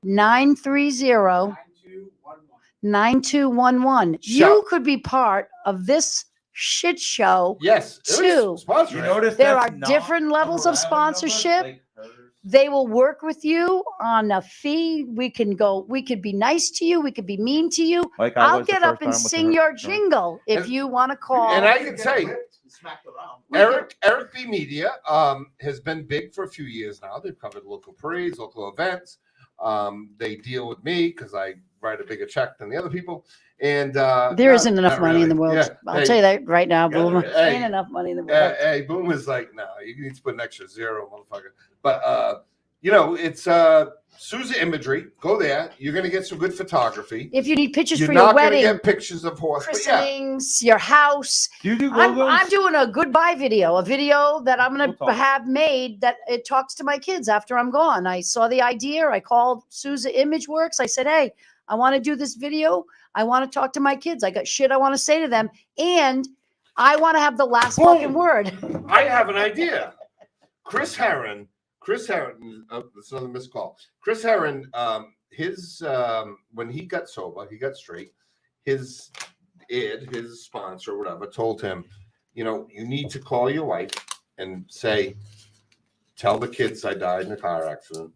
930
930 9211. You
Shout-
could be part of this shit show.
Yes,
Two.
sponsor.
You
it.
notice
There
that's
are
not
different
a
levels of
Rhode Island number?
sponsorship.
Like hers.
They will work with you on a fee. We could be nice to you. We could be mean to you.
Like I
I'll
was the
get up
first
and
time with the
sing
hurt-
your
no.
jingle if
And-
you want to call.
And I
You
can
get
say,
whipped and smacked around.
Eric B. Media has been big for a few years now. They've covered local parades, local events. They deal with me because I write a bigger check than the other people. And
there isn't enough money in the world.
Yeah.
I'll tell you that right now, Boom.
Hey,
There ain't enough money in the world.
Hey, Boom was like, no, you need to put an extra zero, motherfucker. But it's Sousa Imagery. Go there. You're gonna get some good photography.
If you need pictures
You're
for
not
your
gonna
wedding,
get pictures of horse, but yeah.
christenings, your house.
Do you do
I'm
logos?
doing a goodbye video, a video that I'm going
We'll
to
talk.
have made that it talks to my kids after I'm gone. I saw the idea. I called Sousa Imageworks. I said, hey, I want to do this video. I want to talk to my kids. I got shit I want to say to them. And I want to have the last fucking word.
I have an idea. Chris Herron, that's another missed call. Chris Herron, when he got sober, he got straight, his sponsor, whatever, told him, you need to call your wife and say, tell the kids I died in a car accident.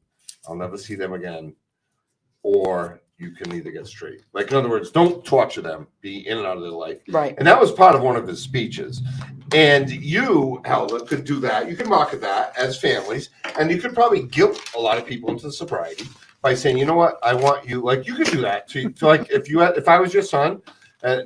I'll never see them again. Or you can either get straight. Like, in other words, don't torture them. Be in and out of their life.
Right.
And that was part of one of his speeches. And you, Helga, could do that. You can market that as families. And you could probably guilt a lot of people into sobriety by saying, you know what, I want you, like, you could do that. To like, if I was your son,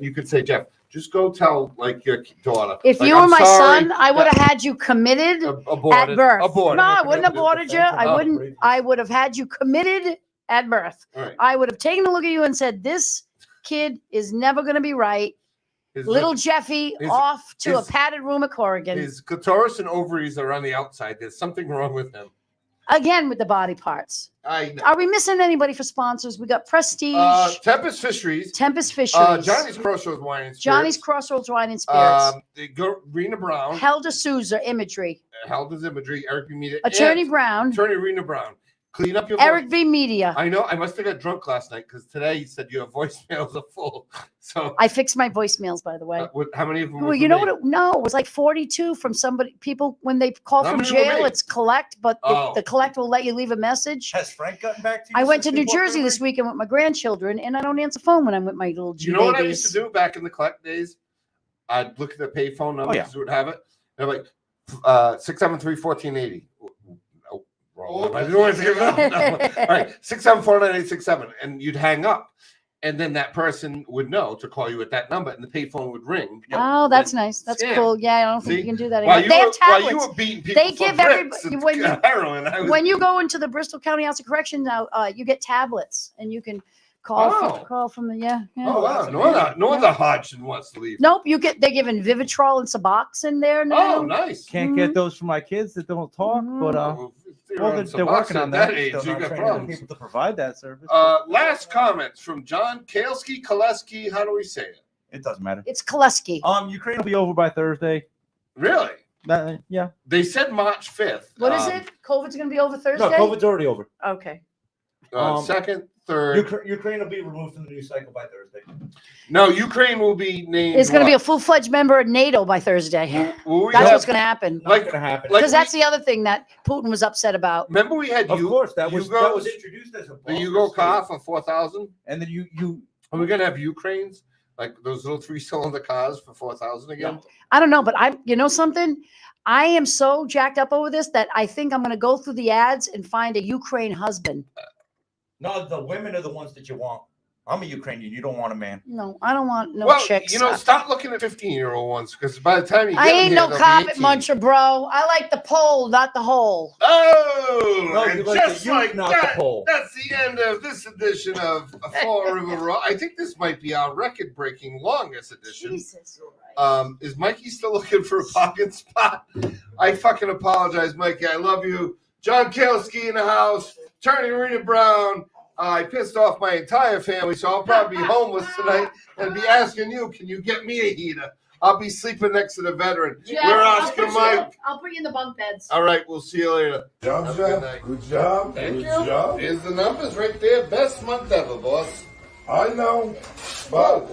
you could say, Jeff, just go tell, like, your daughter.
If
like,
you were
I'm
my
sorry
son, I would have had you committed
aborted,
at birth.
aborted.
No, I wouldn't have aborted you.
Oh.
I would have had you committed at birth.
All right.
I would have taken a look at you and said, this kid is never going to be right. Little Jeffy off to a padded room at Corrigan.
His clitoris and ovaries are on the outside. There's something wrong with him.
Again, with the body parts.
I know.
Are we missing anybody for sponsors? We got Prestige.
Tempest Fisheries.
Tempest Fisheries.
Johnny's Crossroads Wine and Spirits.
Johnny's Crossroads Wine and Spirits.
Rena Brown.
Helda Sousa Imagery.
Helda's Imagery. Eric B. Media.
Attorney Brown.
Attorney Rena Brown. Clean up your
Eric B. Media.
I know. I must have got drunk last night because today you said your voicemails are full. So
I fixed my voicemails, by the way.
how many of them?
Well, you know what? It was like 42 from somebody. People when they call
How
from
many were
jail,
made?
it's collect, but
Oh.
the collect will let you leave a message.
Has Frank gotten back to you?
I went to
since
New
we walked
Jersey
over?
this weekend with my grandchildren, and I don't answer phone when I'm with my little G
You know what I
babies.
used to do back in the collect days? I'd look at the payphone number because it would have it. And I'm like 673-1480. I didn't want to give it up. No. All right, 674-9867, and you'd hang up, and then that person would know to call you at that number, and the payphone would ring.
Oh, that's nice. That's
Yeah.
cool. Yeah, I don't think
See?
you can do that
While
anymore.
you
They
were-
have
while
tablets.
you were beating people
They
for
give
bricks
everybody
and
when you
heroin. I was-
when you go into the Bristol County House of Correction now, you get tablets, and you can call from the yeah.
Oh wow, no wonder Hodgson wants to leave.
Nope, they're giving Vivitrol and Suboxone there now.
Oh, nice.
Can't get those for my kids that don't talk, but they're working on that.
Age,
Still
you
not
got
training
problems.
people to provide that service.
Last comments from John Kalesky, Koleski. How do we say it?
It doesn't matter.
It's Koleski.
Ukraine will be over by Thursday.
Really?
Yeah.
They said March 5th.
What is it? COVID's going to be over Thursday?
No, COVID's already over.
Okay.
Second, third.
Ukraine will be removed from the news cycle by Thursday.
No, Ukraine will be named.
It's going to be a full-fledged member of NATO by Thursday. That's what's going to happen.
Not going to happen.
Because that's the other thing that Putin was upset about.
Remember we had
Of course, that was introduced as a
the Yugo car for 4,000,
and then you.
Are we gonna have Ukraines like those little 3-cylinder cars for 4,000 again?
I don't know, but you know something? I am so jacked up over this that I think I'm going to go through the ads and find a Ukraine husband.
No, the women are the ones that you want. I'm a Ukrainian. You don't want a man.
No, I don't want no
Well,
chicks.
stop looking at 15-year-old ones because by the time you get
I
them
ain't
here,
no
they'll be
carpet
18.
muncher, bro. I like the pole, not the hole.
Oh,
No,
and
you like
just
the youth,
like
not the
that,
pole.
that's the end of this edition of Fall River Raw. I think this might be our record-breaking longest edition.
Jesus.
Is Mikey still looking for a parking spot? I fucking apologize, Mikey. I love you. John Kalesky in the house. Attorney Rena Brown. I pissed off my entire family, so I'll probably be homeless tonight and be asking you, can you get me a heater? I'll be sleeping next to the veteran. We're Oscar Mike.
I'll put you in the bunk beds.
All right, we'll see you later.
Good
Good
job.
Thank
Good
you.
job.
Here's the numbers right there. Best month ever, boss.
I know, but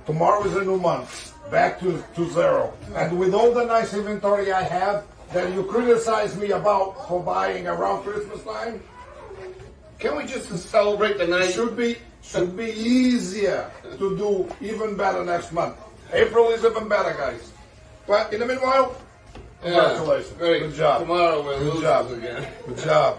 tomorrow is a new month. Back to zero. And with all the nice inventory I have that you criticize me about for buying around Christmas time,
Can we just celebrate the night?
should be easier to do even better next month. April is even better, guys. But in the meanwhile, congratulations.
Great.
Good job.
Tomorrow we're
Good
losers
job.
again.
Good job.